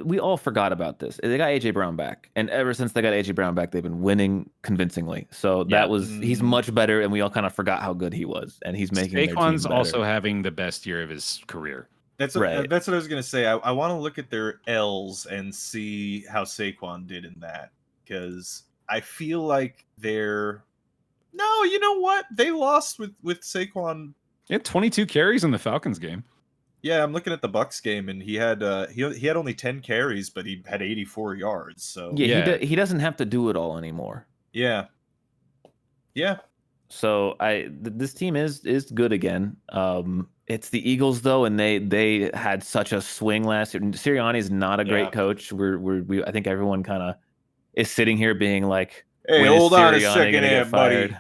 We all forgot about this. They got AJ Brown back, and ever since they got AJ Brown back, they've been winning convincing. So he's much better, and we all kind of forgot how good he was, and he's making. Saquon's also having the best year of his career. That's what I was going to say. I want to look at their L's and see how Saquon did in that. Because I feel like they're... No, you know what? They lost with Saquon. He had 22 carries in the Falcons game. Yeah, I'm looking at the Bucks game, and he had only 10 carries, but he had 84 yards. So he doesn't have to do it all anymore. Yeah. So this team is good again. It's the Eagles though, and they had such a swing last year. Sirianni is not a great coach. I think everyone kind of is sitting here being like, "Hey, hold on a second, here, buddy.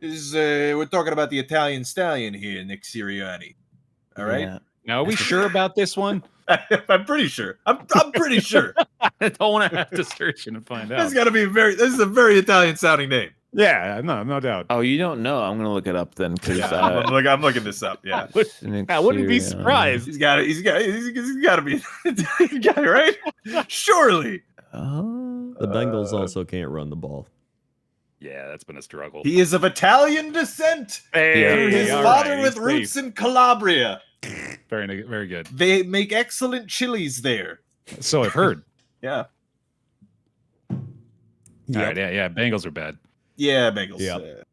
We're talking about the Italian stallion here, Nick Sirianni. All right. Yeah. Now, are we sure about this one? I'm pretty sure. I'm pretty sure. I don't want to have to search and find out. This is a very Italian sounding name. Yeah, no doubt. Oh, you don't know? I'm gonna look it up then. I'm looking this up. Yeah, I wouldn't be surprised. He's got to be guy, right? Surely. The Bengals also can't run the ball. Yeah, that's been a struggle. He is of Italian descent. His father with roots in Calabria. Very, very good. They make excellent chilies there. So I've heard. Yeah. All right, yeah. Bengals are bad. Yeah, Bengals. Yep.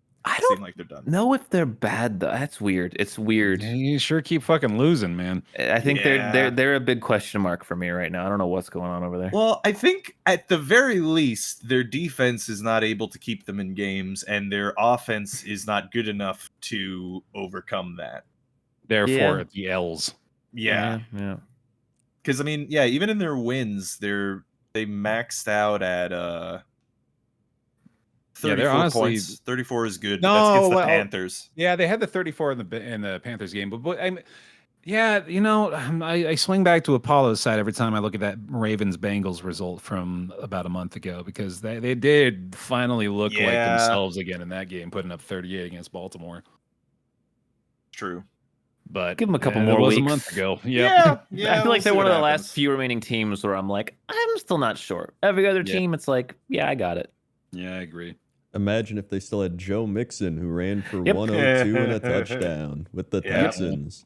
seem like they're done. know if they're bad though. That's weird. It's weird. Yeah, you sure keep fucking losing, man. I think Yeah. they're a big question mark for me right now. I don't know what's going on over there. Well, I think at the very least, their defense is not able to keep them in games, and their offense is not good enough to overcome that. Therefore, Yeah. the L's. Yeah. Because, I mean, yeah, even in their wins, they maxed out at 34 they're honestly- points. 34 is good. No, That's against the well, Panthers. Yeah, they had the 34 in the Panthers game, but yeah, you know, I swing back to Apollo's side every time I look at that Ravens-Bengals result from about a month ago, because they did finally look like Yeah. themselves again in that game, putting up 38 against Baltimore. True. But Give 'em a couple it more was weeks. a month ago. Yep. Yeah. I feel like we'll they're see one what of the happens. last few remaining teams where I'm like, I'm still not sure. Every other Yeah. team, it's like, yeah, I got it. Yeah, I agree. Imagine if they still had Joe Mixon, who ran for Yep. 102 and a touchdown with the Yeah. Texans.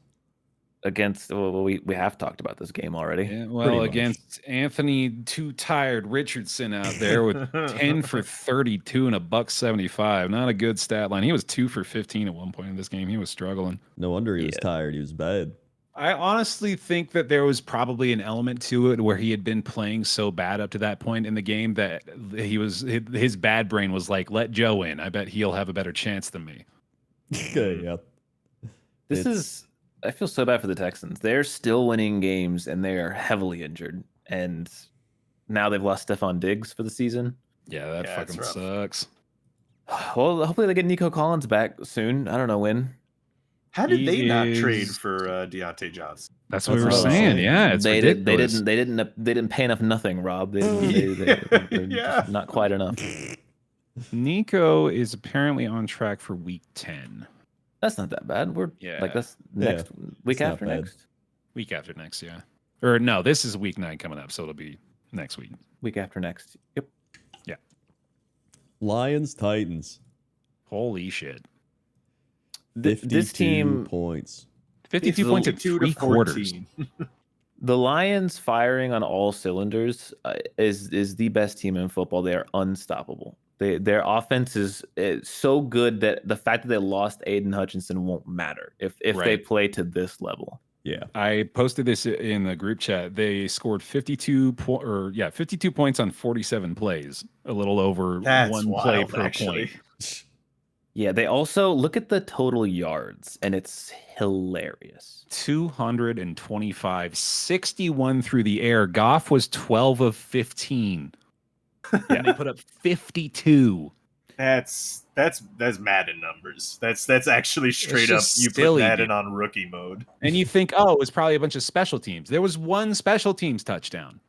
Against, well, we have talked about this game already. Yeah, Pretty well, much. against Anthony Too Tired Richardson out there with 10 for 32 and a $175. Not a good stat line. He was 2 for 15 at one point in this game. He was struggling. No wonder he was Yeah. tired. He was bad. I honestly think that there was probably an element to it where he had been playing so bad up to that point in the game that his bad brain was like, let Joe in. I bet he'll have a better chance than me. Okay, yeah. I feel so bad for the Texans. They're still winning games and they are heavily injured. And now they've lost Stephon Diggs for the season. Yeah, that Yeah, it's fucking rough. sucks. Well, hopefully they get Nico Collins back soon. I don't know when. How did He they not trade is- for Deontay Johnson? That's what we were That's what I was saying. saying. Yeah, it's They ridiculous. didn't pay enough nothing, Rob. They're Yeah. just not quite enough. Nico is apparently on track for week 10. That's not that bad. We're Yeah. like that's next week it's not after bad. next. Week after next, yeah. Or no, this is week 9 coming up, so it'll be next week. Week after next. Yep. Lions, Titans. Holy shit. 52 This team, points. 52 points at 52 to 3 quarters. 14. the Lions firing on all cylinders is the best team in football. They are unstoppable. Their offense is so good that the fact that they lost Aiden Hutchinson won't matter if they Right. play to this level. Yeah. I posted this in the group chat. They scored 52 points on 47 plays, a little over That's one play wild, per actually. point. Yeah, they also look at the total yards, and it's hilarious. 225, 61 through the air. Goff was 12 of 15. And they put up 52. That's Madden numbers. That's actually straight up just you put silly, Madden dude. on rookie mode. And you think, oh, it was probably a bunch of special teams. There was one special teams touchdown.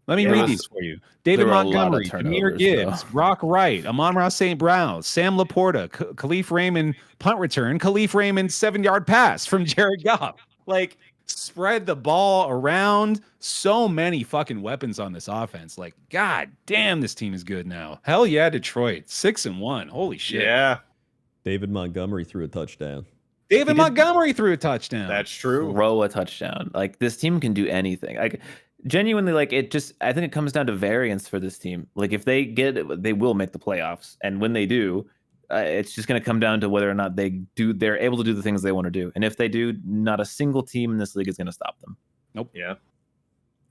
Let me Yeah, read there was- these for you. David there were a lot of Montgomery, Jameer turnovers, Gibbs, though. Brock Wright, Amon-Ra St. Brown, Sam Laporta, Khalif Raymond punt return, Khalif Raymond 7-yard pass from Jared Goff. Like, spread the ball around. So many fucking weapons on this offense. Like, god damn, this team is good now. Hell yeah, Detroit. 6-1. Holy shit. Yeah, David Montgomery threw a touchdown. David He did- Montgomery threw a touchdown. that's true. Throw a touchdown. Like this team can do anything. Like genuinely, like I think it comes down to variance for this team. Like if they get it, they will make the playoffs, and when they do, it's just going to come down to whether or not they're able to do the things they want to do. And if they do, not a single team in this league is going to stop them. Yeah,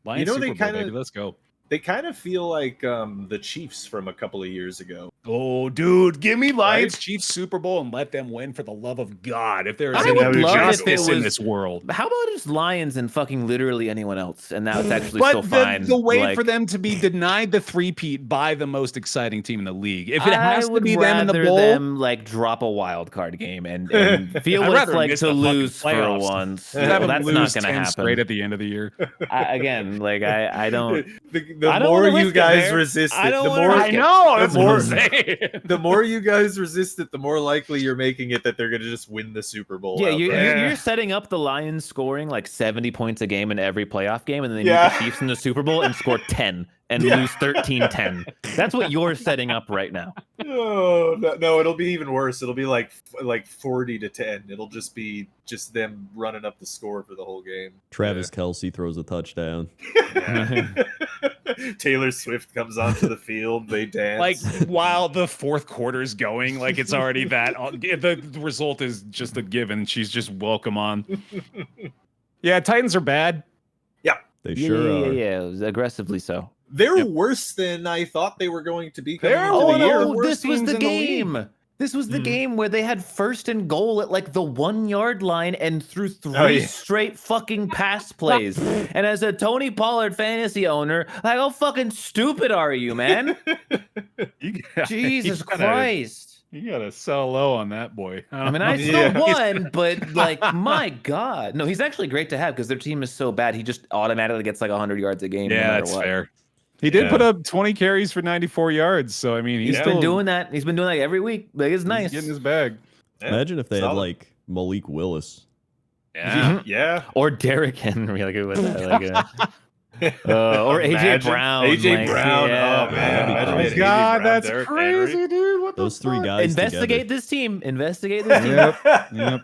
Lions You know, Super they Bowl, kinda- baby. Let's go. they kind of feel like the Chiefs from a couple of years ago. Oh, dude, give me Lions Right? Chiefs Super Bowl and let them win for the love of God. If there is I any would love if it justice in was- this world. How about just Lions and fucking literally anyone else? And now it's actually But still fine. the way Like, for them to be denied the three-peat by the most exciting team in the league, if it I has to would be them in the rather bowl, them like drop a wild card game and feel I'd what it's rather like miss to the fucking lose for playoffs. once. have them That's lose not going to 10 happen. straight at the end of the year. Again, like I don't. The I don't more wanna you risk it, guys man. resist I it, don't the wanna more risk it. know. That's That's what what I'm I'm saying. the more you guys resist it, the more likely you're making it that they're going to just win the Super Bowl. Yeah, outright. you're setting up the Lions scoring like 70 points a game in every playoff game, and then they meet Yeah. the Chiefs in the Super Bowl and score 10 and Yeah. lose 13-10. That's what you're setting up right now. Oh, no, it'll be even worse. It'll be like 40-10. It'll just be them running up the score for the whole game. Travis Kelce throws a touchdown. Taylor Swift comes onto the field. They dance. Like while the fourth quarter's going, like it's already that. The result is just a given. She's just welcome on. Yeah, Titans are bad. They sure are. Yeah, aggressively so. They're worse than I thought they were going to be. They're Coming into the year. no, this was the game. This was the Mhm. game where they had first and goal at like the 1 yard line and threw three straight fucking pass plays. And as a Tony Pollard fantasy owner, like, how fucking stupid are you, man? Jesus Christ. You gotta sell low on that boy. I mean, I still won, but like, my God. No, he's actually great to have because their team is so bad. He just automatically gets like 100 yards a game. Yeah, no matter that's what. fair. He did put up 20 carries for 94 yards. So, I mean, He's been doing that. He's been doing that every week. Like, it's nice. He's getting his bag. Yeah, Imagine if they had solid. like Malik Willis. Yeah. Yeah. Or Derrick Henry, like, or AJ Imagine. Brown. AJ like, Brown. yeah. Oh man. That'd be Imagine crazy. AJ God, Brown, that's Derrick crazy, Henry. dude. What Those the three fuck? guys Investigate together. this team. Investigate this team. Yep.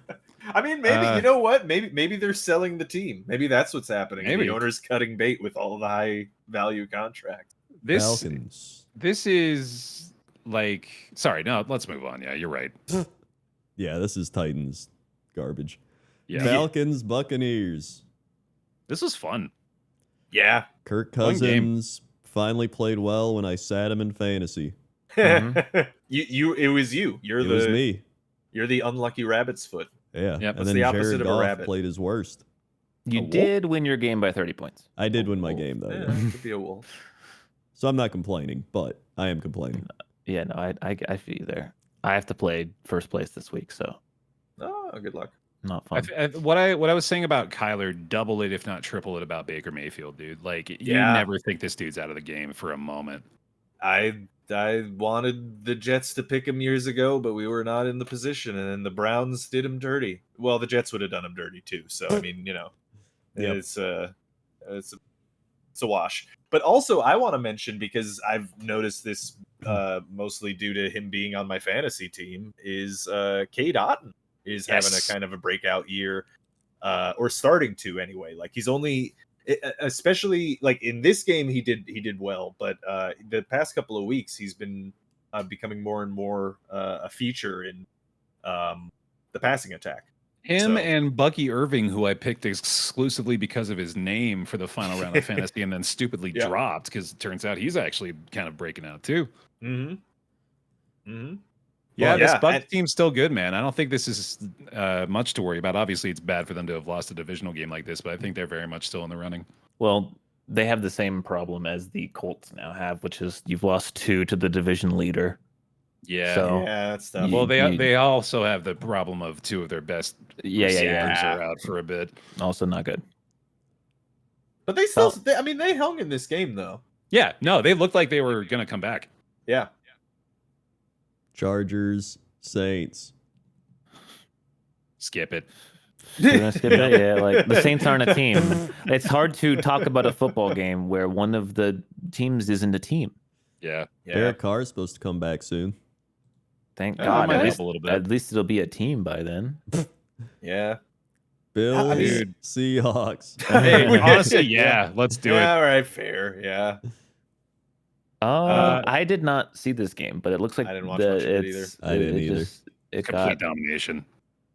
I mean, maybe you know what? Maybe they're selling the team. Maybe that's what's happening. Maybe. The owner's cutting bait with all the high value contracts. Falcons. This is like, sorry, no, let's move on. Yeah, you're right. Yeah, this is Titans garbage. Yeah. Falcons, Buccaneers. This was fun. Yeah. Kirk Fun game. Cousins finally played well when I sat him in fantasy. It was you. It was me. You're the unlucky rabbit's foot. Yeah. Yep. And That's then the opposite Jared of a Goff rabbit. played his worst. You A wolf? did win your game by 30 points. I did win my Wolf. game though. Yeah, Yeah. it could be a wolf. So I'm not complaining, but I am complaining. Yeah, no, I feel you there. I have to play first place this week, so Oh, good luck. not fun. What I was saying about Kyler, double it if not triple it about Baker Mayfield, dude. Like you Yeah. never think this dude's out of the game for a moment. I wanted the Jets to pick him years ago, but we were not in the position, and then the Browns did him dirty. Well, the Jets would have done him dirty too. So I mean, you know, Yep. it's a wash. But also, I want to mention, because I've noticed this mostly due to him being on my fantasy team, is Cade Otton is having a kind of a breakout year, or starting to anyway. Like he's only, especially like in this game, he did well, but the past couple of weeks he's been becoming more and more a feature in the passing attack. Him So- and Bucky Irving, who I picked exclusively because of his name for the final round of fantasy, and then stupidly Yeah. dropped because it turns out he's actually kind of breaking out too. Mm-hmm. Mm-hmm. Yeah, Well, this yeah, Bucs and- team's still good, man. I don't think this is much to worry about. Obviously, it's bad for them to have lost a divisional game like this, but I think they're very much still in the running. Well, they have the same problem as the Colts now have, which is you've lost 2 to the division leader. Yeah. So Yeah, that's tough. Well, You- they also have the problem of 2 of their best yeah. receivers are out for a bit. Also not good. But they still, Well- I mean, they hung in this game though. Yeah, no, they looked like they were going to come back. Yeah. Chargers, Saints. Skip it. We're gonna skip that? Yeah, like the Saints aren't a team. It's hard to talk about a football game where one of the teams isn't a team. Yeah. Yeah. Derek Carr's supposed to come back soon. Thank Oh, God. might At help least, a little bit. at least it'll be a team by then. Yeah. Bills, Dude. Seahawks. Hey, honestly, yeah, let's do Yeah, it. all right, fair. Yeah. I did not see this game, but it looks like I didn't watch much of it either. I didn't either. It Complete got domination.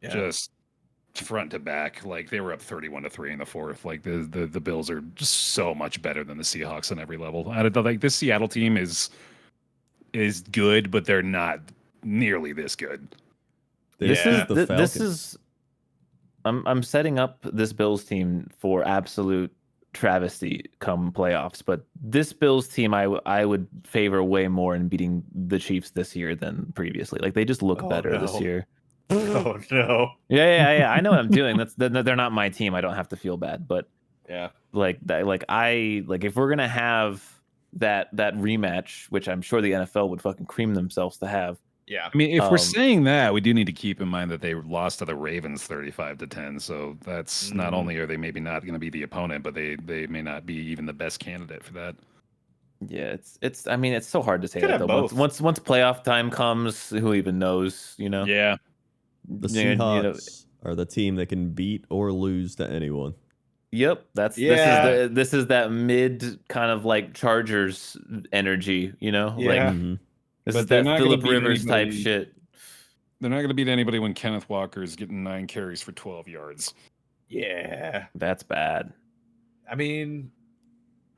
Yeah. Just front to back. Like they were up 31-3 in the fourth. Like the Bills are just so much better than the Seahawks on every level. I don't like this Seattle team is good, but they're not nearly this good. this Yeah. is the this Falcons. is I'm setting up this Bills team for absolute travesty come playoffs, but this Bills team I would favor way more in beating the Chiefs this year than previously. Like they just look Oh, better this no. year. Oh no. Yeah. I know what I'm doing. They're not my team. I don't have to feel bad, but Yeah. if we're gonna have that rematch, which I'm sure the NFL would fucking cream themselves to have. Yeah. I mean, if we're Um, saying that, we do need to keep in mind that they lost to the Ravens 35-10. So that's not Mhm. only are they maybe not going to be the opponent, but they may not be even the best candidate for that. Yeah, it's. I mean, it's so hard to say Could that have though. both. Once playoff time comes, who even knows? You know. Yeah. The Yeah, Seahawks are the team that can beat or lose to anyone. Yep, Yeah. this is that mid kind of like Chargers energy, you know? Like Yeah. Mhm. this But is they're that not gonna Phillip beat Rivers type anybody. shit. They're not going to beat anybody when Kenneth Walker is getting 9 carries for 12 yards. Yeah. That's bad. I mean,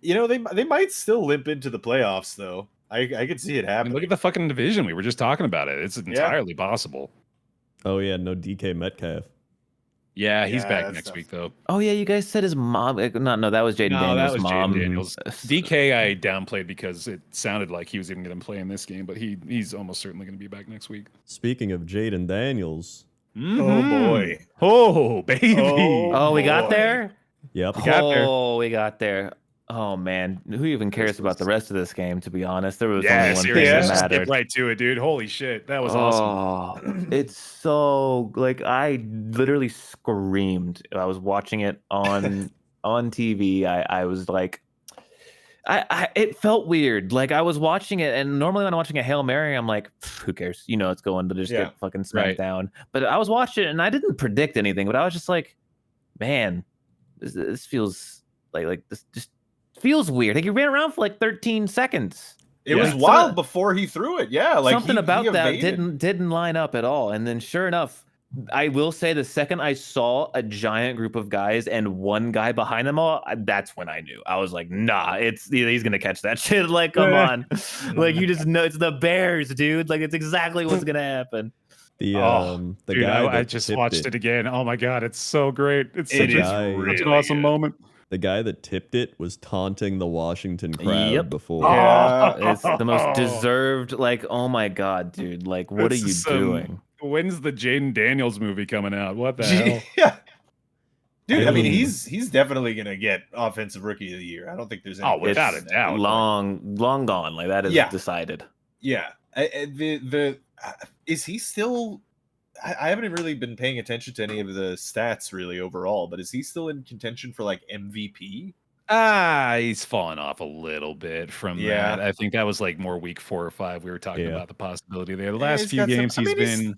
they might still limp into the playoffs though. I could see it I mean, happening. look at the fucking division. We were just talking about it. It's entirely possible. Oh yeah, no DK Metcalf. Yeah, he's Yeah, back that's next tough. week though. Oh yeah, you guys said his mom. No, that was Jaden No, Daniels' that was mom. Jaden Daniels. DK I downplayed because it sounded like he was even going to play in this game, but he's almost certainly going to be back next week. Speaking of Jaden Daniels, Oh boy. Oh baby. Oh, we got boy. there. yep, We got there. Oh, we got there. Oh man, who even cares about the rest of this game? To be honest, there was Yeah, only one seriously, thing let's that just skip mattered. right to it, dude. Holy shit, that was awesome. It's so like I literally screamed. I was watching it on TV. I was like, it felt weird. Like I was watching it, and normally when I'm watching a Hail Mary, I'm like, who cares? You know, it's going to just Yeah. get fucking smacked Right. down. But I was watching it, and I didn't predict anything. But I was just like, man, this feels like this just feels weird. Like he ran around for like 13 seconds. It Yeah. was wild before he threw it. Yeah, like Something about he that evaded. didn't line up at all. And then sure enough, I will say the second I saw a giant group of guys and one guy behind them all, that's when I knew. I was like, nah, he's gonna catch that shit. Like, come on. Like you just know it's the Bears, dude. Like it's exactly what's gonna happen. the Dude, guy I that just tipped watched it again. Oh my god, it's so great. It's It such, is guy- such really an awesome good. moment. The guy that tipped it was taunting the Washington crowd Yep. before. Yeah. It's the most deserved. Like, oh my god, dude. Like, what This are you is doing? When's the Jaden Daniels movie coming out? What the hell? Yeah. Dude, I mean, Mm. he's definitely gonna get offensive rookie of the year. I don't think there's any Oh, without question a in that. doubt. Long gone. Like that is Yeah. decided. Yeah. Is he still? I haven't really been paying attention to any of the stats really overall, but is he still in contention for like MVP? He's fallen off a little bit from Yeah. that. I think that was like more week 4 or 5. We were talking Yeah. about the possibility there. The Yeah, last he's few got some- games I mean,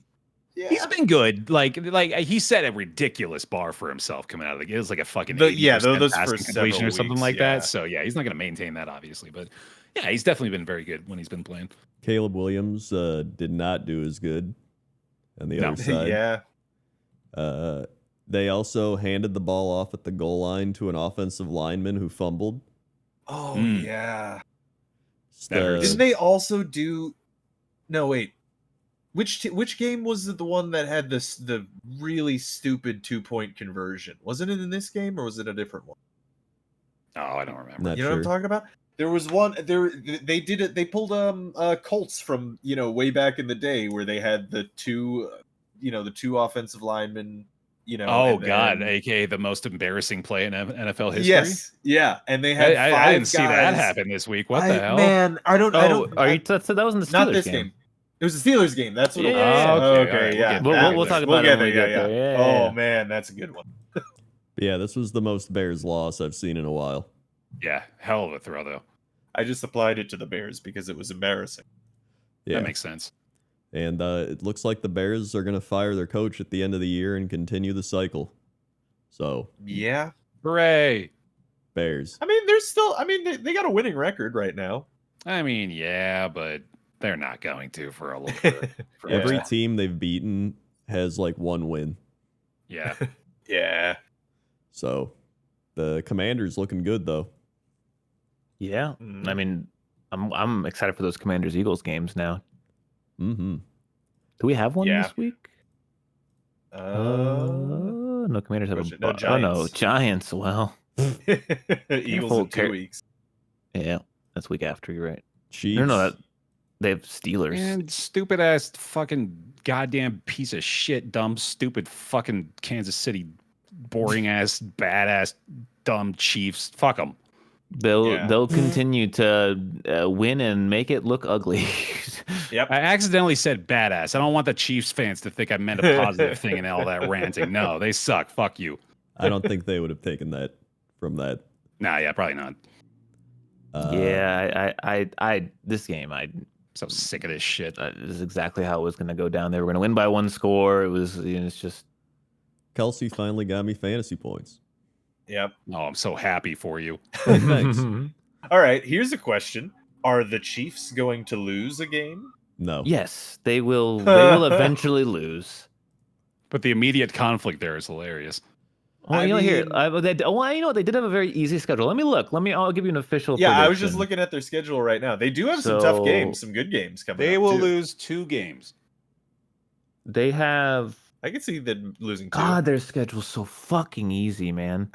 he's been good. Like he set a ridiculous bar for himself coming out of the game. It was like a fucking Those 80% first passing completion several or something weeks, like yeah. that. So yeah, he's not going to maintain that obviously, but yeah, he's definitely been very good when he's been playing. Caleb Williams did not do as good on the No. other side. Yeah. They also handed the ball off at the goal line to an offensive lineman who fumbled. Oh Mm. yeah. That hurts. Didn't they also do? No, wait. Which game was it? The one that had the really stupid 2-point conversion? Wasn't it in this game or was it a different one? Oh, I don't remember. Not You know what I'm sure. talking about? There was one. They did it. They pulled Colts from way back in the day where they had the two offensive linemen. Oh and god, then- aka the most embarrassing play in NFL history. Yes, yeah, and they had I five didn't see that guys- happen this week. What the hell? Man, I don't. Are you? So that was in the Steelers Not this game. It was the Steelers game. That's what. Yeah, it was. yeah, yeah. Okay, Okay, all right, yeah. we'll get We'll there. talk about it when we get yeah. there. Yeah, Oh yeah. man, that's a good one. Yeah, this was the most Bears loss I've seen in a while. Yeah, hell of a throw though. I just applied it to the Bears because it was embarrassing. Yeah. That makes sense. And it looks like the Bears are going to fire their coach at the end of the year and continue the cycle. So, Yeah, Hooray! Bears. I mean, they're still. I mean, they got a winning record right now. I mean, yeah, but they're not going to for a little bit. For a Every while. team they've beaten has like one win. Yeah. Yeah. So, the Commanders looking good though. Yeah. Mhm. I mean, I'm excited for those Commanders Eagles games now. Mm-hmm. Do we have one Yeah. this week? No, Commanders have Question- no, oh no, Giants. Well, Eagles Careful, in 2 weeks. yeah, that's week after. You're right. Chiefs. No, that they have Steelers. And stupid ass fucking goddamn piece of shit, dumb, stupid fucking Kansas City, boring ass, badass, dumb Chiefs. Fuck them. They'll continue to win and make it look ugly. Yep. I accidentally said badass. I don't want the Chiefs fans to think I meant a positive thing in all that ranting. No, they suck. Fuck you. I don't think they would have taken that from that. Nah, yeah, probably not. Yeah, I this game, So sick of this shit. this is exactly how it was going to go down. They were going to win by one score. It was, it's just Kelsey finally got me fantasy points. Yep. Oh, I'm so happy for you. Thanks. All right, here's a question. Are the Chiefs going to lose a game? No. Yes, they will. They will eventually lose. But the immediate conflict there is hilarious. Well, I you know, here, mean- well, you know, they did have a very easy schedule. Let me look. I'll give you an official. Yeah, I was prediction. just looking at their schedule right now. They do have some tough So- games, some good games coming They up, will too. lose 2 games. They have. I can see them losing 2. God, their schedule's so fucking easy, man.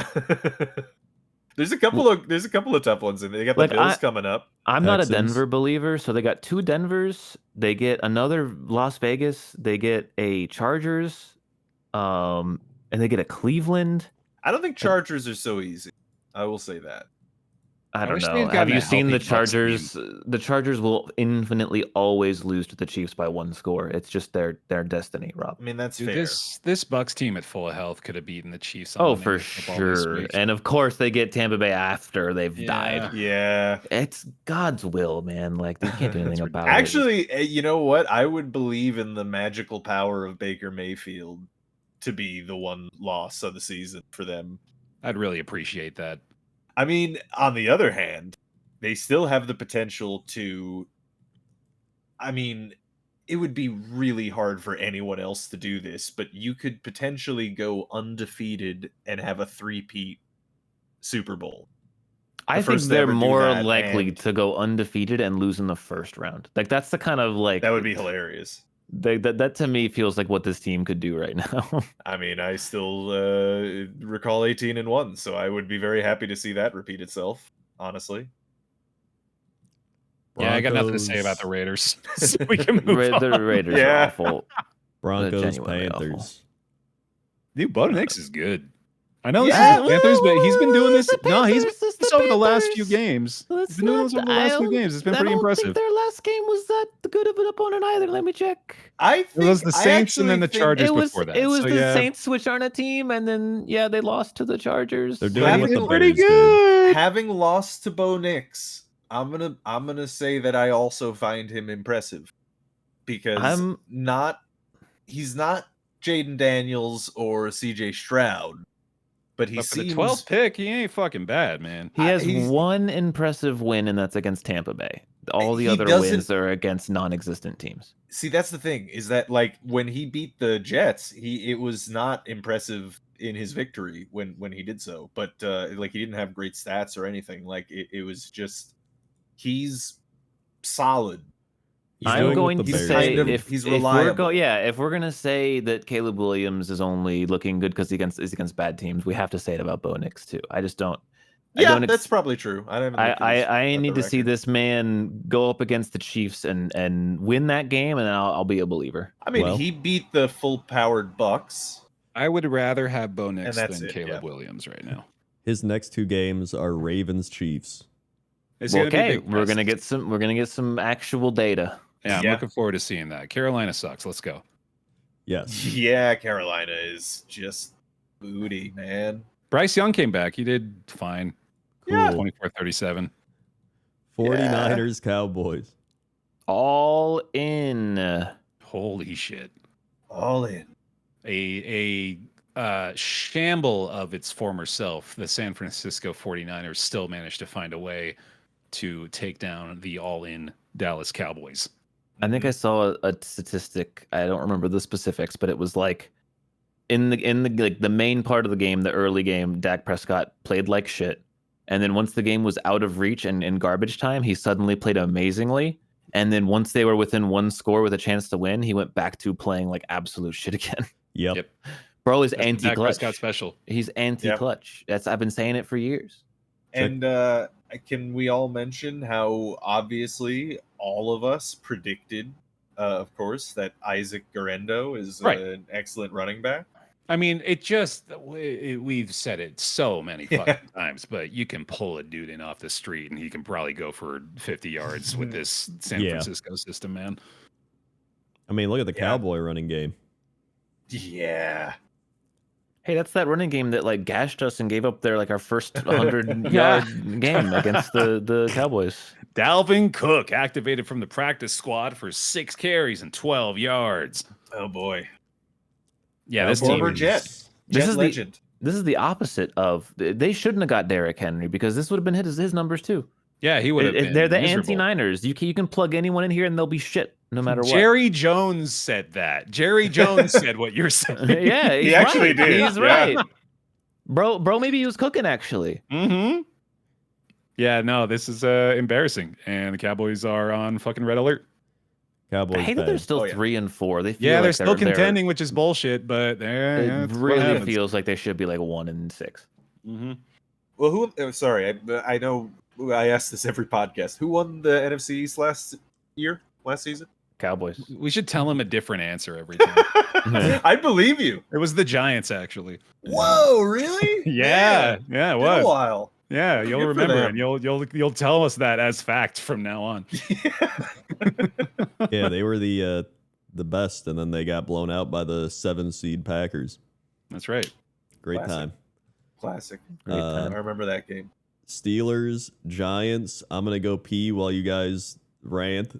There's a couple of tough ones in there. They got the Like, Bills coming up. I'm not a Texans. Denver believer, so they got 2 Denvers. They get another Las Vegas. They get a Chargers, and they get a Cleveland. I don't think Chargers are so easy. I will say that. I don't wish know. they'd Have gotten you a seen the healthy Bucs Chargers? The Chargers will infinitely always lose to the Chiefs by 1 score. It's just their destiny, Rob. I mean, that's Dude, fair. this Bucks team at full health could have beaten the Chiefs. On Oh, Monday for Night Football this sure. week. And of course, they get Tampa Bay after they've Yeah. died. Yeah. It's God's will, man. Like they can't do anything about it. Actually, you know what? I would believe in the magical power of Baker Mayfield to be the one loss of the season for them. I'd really appreciate that. I mean, on the other hand, they still have the potential to. I mean, it would be really hard for anyone else to do this, but you could potentially go undefeated and have a 3-peat Super Bowl. I think first to they're ever do more that, likely and- to go undefeated and lose in the first round. Like that's the kind of like That would be hilarious. that to me feels like what this team could do right now. I mean, I still recall 18-1, so I would be very happy to see that repeat itself, honestly. Yeah, I got nothing to say about the Raiders. So we can move on. The Raiders Yeah. are awful. Broncos, genuinely awful. Panthers. Dude, Bo Nix is good. I know Yeah, this is the Panthers, but he's been doing this. the No, he's Panthers, it's this the over the last few Panthers. games. Let's He's been doing this over the last few games. It's been pretty I don't impressive. think their last game was that good of an opponent either. Let me check. I think It was the I Saints and then actually the think- Chargers It was before that. it was So, the yeah. Saints, which aren't a team, and then they lost to the Chargers. They're doing what the Having- pretty Bears did. good. Having lost to Bo Nix, I'm gonna say that I also find him impressive because he's not Jaden Daniels or CJ Stroud, but he But for the seems 12th pick, he ain't fucking bad, man. He has he's- one impressive win, and that's against Tampa Bay. All the He other doesn't- wins are against non-existent teams. See, that's the thing, is that like when he beat the Jets, it was not impressive in his victory when he did so, but like he didn't have great stats or anything. Like it was just he's solid. He's I'm doing what going the to Bears say did. he's if reliable. if we're gonna say that Caleb Williams is only looking good because is against bad teams, we have to say it about Bo Nix too. I just don't. Yeah, that's probably true. I haven't looked at his- I at need the to see record. this man go up against the Chiefs and win that game, and then I'll be a believer. I mean, Well- he beat the full-powered Bucks. I would rather have Bo Nix that's than it, Caleb yeah. Williams right now. His next 2 games are Ravens, Chiefs. It's gonna be Okay, big we're gonna presses. get some actual data. Yeah, I'm Yeah. looking forward to seeing that. Carolina sucks. Let's go. Yes. Yeah, Carolina is just booty, man. Bryce Young came back. He did fine. Yeah. 24-37. 49ers, Cowboys. All in. Holy shit. All in. A shamble of its former self. The San Francisco 49ers still managed to find a way to take down the all-in Dallas Cowboys. I think I saw a statistic. I don't remember the specifics, but it was like in the like the main part of the game, the early game, Dak Prescott played like shit. And then once the game was out of reach and in garbage time, he suddenly played amazingly. And then once they were within 1 score with a chance to win, he went back to playing like absolute shit again. Yep. Yep. Bro is That's Dak anti-clutch. Prescott special. He's anti-clutch. I've been saying it for years. And can we all mention how obviously all of us predicted, of course, that Isaac Garendo is Right. an excellent running back? I mean, we've said it so many fucking times, but you can pull a dude in off the street and he can probably go for 50 yards with this San Yeah. Francisco system, man. I mean, look at the Yeah. Cowboy running game. Yeah. Hey, that's that running game that like gashed us and gave up their like our first 100 Yeah. yard game against the Cowboys. Dalvin Cook activated from the practice squad for 6 carries and 12 yards. Oh boy. Yeah, this Former team Jet. This Jet is legend. This is the opposite of they shouldn't have got Derrick Henry because this would have been his numbers too. Yeah, he would have been. They're the miserable. anti-Niners. You can plug anyone in here and they'll be shit no matter what. Jerry Jones said that. Jerry Jones said what you're saying. Yeah, He actually did. He's right. Bro, maybe he was cooking actually. Mm-hmm. Yeah, no, this is embarrassing, and the Cowboys are on fucking red alert. Cowboys. I hate that they're still 3-4. They feel Yeah, like they're still contending, which is bullshit. But it really feels like they should be like 1-6. Mm-hmm. Well, sorry, I know I ask this every podcast. Who won the NFC East last season? Cowboys. We should tell him a different answer every time. I believe you. It was the Giants, actually. Whoa, really? Yeah, yeah, it Been a was. while. Yeah, you'll Good for remember, them. and you'll tell us that as fact from now on. Yeah, they were the best, and then they got blown out by the 7-seed Packers. That's right. Great Classic. time. Classic. Great I time. remember that game. Steelers, Giants. I'm gonna go pee while you guys rant.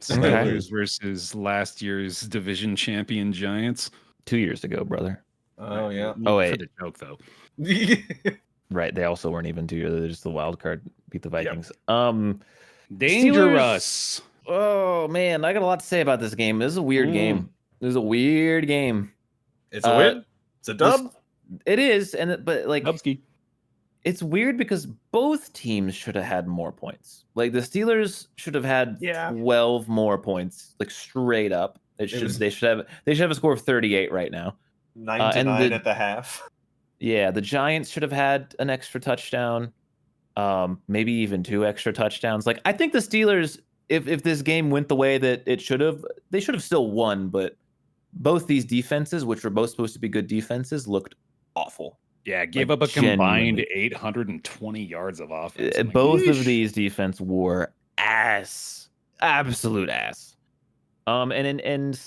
Steelers versus last year's division champion Giants. 2 years ago, brother. Oh yeah. Oh, wait. For the joke though. Right. They also weren't even 2 years. They're just the wild card beat the Vikings. Dangerous. Oh man, I got a lot to say about this game. This is a weird game. This is a weird game. It's a win. It's a dub. It is, but like Dubsky. it's weird because both teams should have had more points. Like the Steelers should have had 12 more points, like straight up. They should have a score of 38 right now. 9-9 at the half. Yeah, the Giants should have had an extra touchdown, maybe even 2 extra touchdowns. Like I think the Steelers, if this game went the way that it should have, they should have still won. But both these defenses, which were both supposed to be good defenses, looked awful. Yeah, gave up a combined 820 yards of offense. Both of these defense were ass, absolute ass. And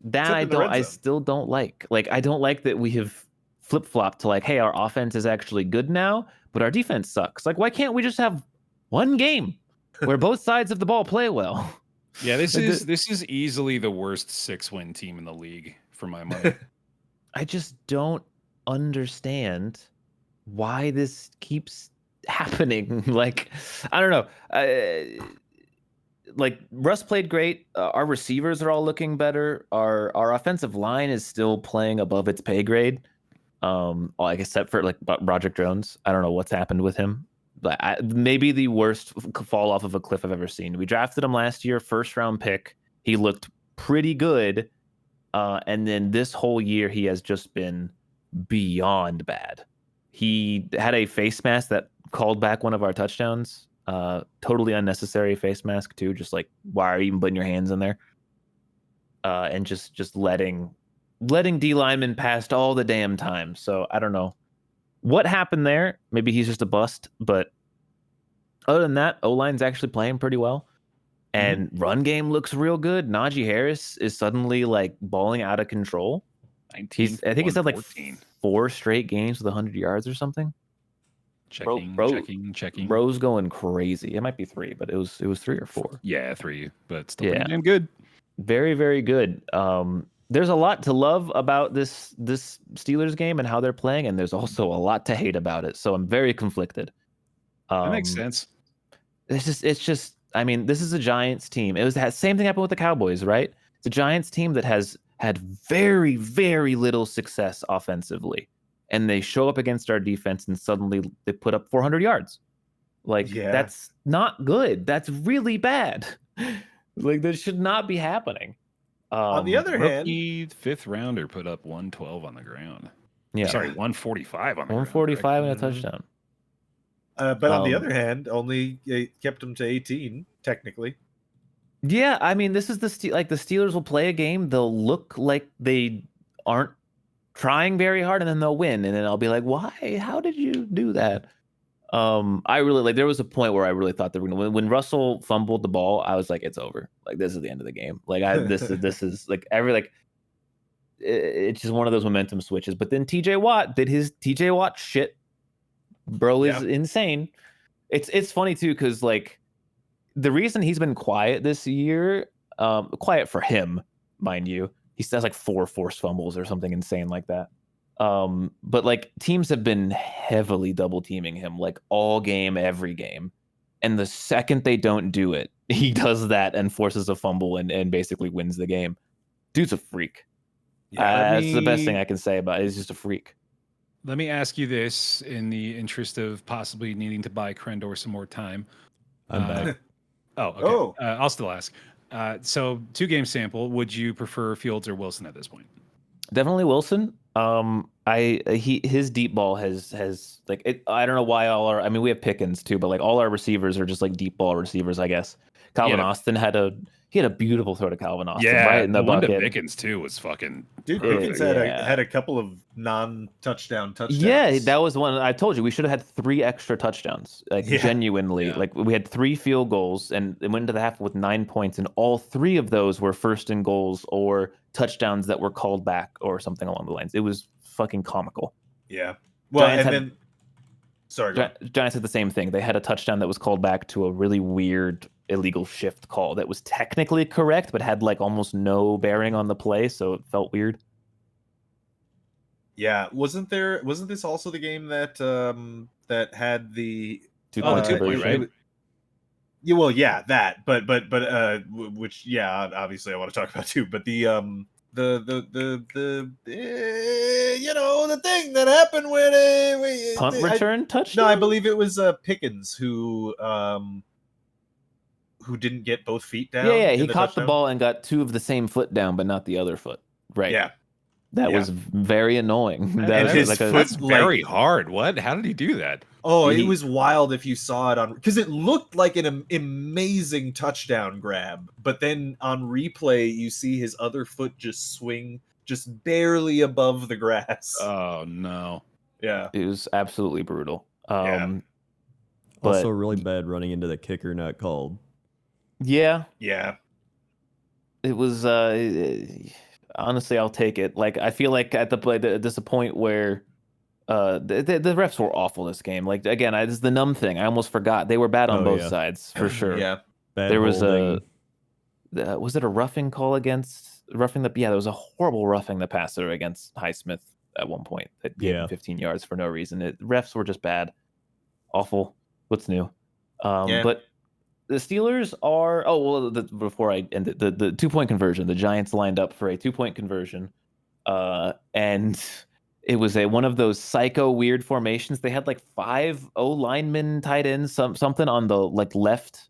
that I still don't like. Like I don't like that we have flip-flopped to like, hey, our offense is actually good now, but our defense sucks. Like, why can't we just have one game where both sides of the ball play well? Yeah, this is easily the worst 6-win team in the league for my money. I just don't understand why this keeps happening. Like, I don't know. Like Russ played great. Our receivers are all looking better. Our offensive line is still playing above its pay grade. Like except for like Broderick Jones. I don't know what's happened with him. But maybe the worst fall off of a cliff I've ever seen. We drafted him last year, 1st round pick. He looked pretty good. And then this whole year he has just been beyond bad. He had a face mask that called back one of our touchdowns. Totally unnecessary face mask too. Just like, why are you even putting your hands in there? And just letting D linemen past all the damn time. So I don't know what happened there. Maybe he's just a bust. But other than that, O-line's actually playing pretty well. And run game looks real good. Najee Harris is suddenly like balling out of control. I think he's had like 4 straight games with 100 yards or something. Checking. Bro's going crazy. It might be 3, but it was 3 or 4. Yeah, 3, but still pretty damn good. Very, very good. There's a lot to love about this Steelers game and how they're playing, and there's also a lot to hate about it. So I'm very conflicted. That makes sense. It's just. I mean, this is a Giants team. Same thing happened with the Cowboys, right? It's a Giants team that has had very, very little success offensively, and they show up against our defense, and suddenly they put up 400 yards. Like that's not good. That's really bad. Like that should not be happening. On the other hand, 5th rounder put up 112 on the ground. Yeah, sorry, 145 on the 145 ground. and a touchdown. But on the other hand, only kept them to 18 technically. Yeah, I mean, this is the Steelers will play a game. They'll look like they aren't trying very hard, and then they'll win. And then I'll be like, "Why? How did you do that?" I really there was a point where I really thought they were gonna win. When Russell fumbled the ball, I was like, "It's over. Like this is the end of the game. Like this is like it's just one of those momentum switches." But then TJ Watt did his TJ Watt shit. Bro is insane. It's funny too because like the reason he's been quiet this year, quiet for him, mind you, he has like 4 forced fumbles or something insane like that. But like teams have been heavily double teaming him like all game, every game. And the second they don't do it, he does that and forces a fumble and basically wins the game. Dude's a freak. That's the best thing I can say about it. He's just a freak. Let me ask you this in the interest of possibly needing to buy Crendor some more time. I'm back. Okay. I'll still ask. So 2-game sample. Would you prefer Fields or Wilson at this point? Definitely Wilson. His deep ball has like it, I don't know why we have Pickens too, but like all our receivers are just like deep ball receivers, I guess. Calvin Austin had a beautiful throw to Calvin Austin, right in the one bucket. to Pickens too was fucking. Dude, Pickens had a couple of non-touchdown touchdowns. Yeah, that was one. I told you we should have had 3 extra touchdowns. Like genuinely, like we had 3 field goals and it went into the half with 9 points, and all 3 of those were first and goals or touchdowns that were called back or something along the lines. It was fucking comical. Yeah. Well, Giants had the same thing. They had a touchdown that was called back to a really weird illegal shift call that was technically correct, but had like almost no bearing on the play, so it felt weird. Yeah, wasn't this also the game that that had the 2-point conversion? Right? Yeah, well, yeah, that, but which obviously I want to talk about too, but the thing that happened when punt return touchdown. No, I believe it was Pickens who didn't get both feet down. Yeah, he caught the ball and got 2 of the same foot down, but not the other foot. Right. Yeah. That was very annoying. That's very hard. What? How did he do that? Oh, it was wild if you saw it on, because it looked like an amazing touchdown grab, but then on replay you see his other foot just swing just barely above the grass. Oh no. Yeah. It was absolutely brutal. Also really bad running into the kicker not called. Yeah. Yeah. It was honestly, I'll take it. Like I feel like at there's a point where the refs were awful this game. Like again, it's the numb thing. I almost forgot they were bad on both sides for sure. Yeah. There was was it a roughing call against roughing the? Yeah, there was a horrible roughing the passer against Highsmith at one point that gave him 15 yards for no reason. Refs were just bad, awful. What's new? But the Steelers are. Oh well, before I end it, the 2-point conversion. The Giants lined up for a 2-point conversion, and it was one of those psycho weird formations. They had like 5 linemen, tight ends, something on the left,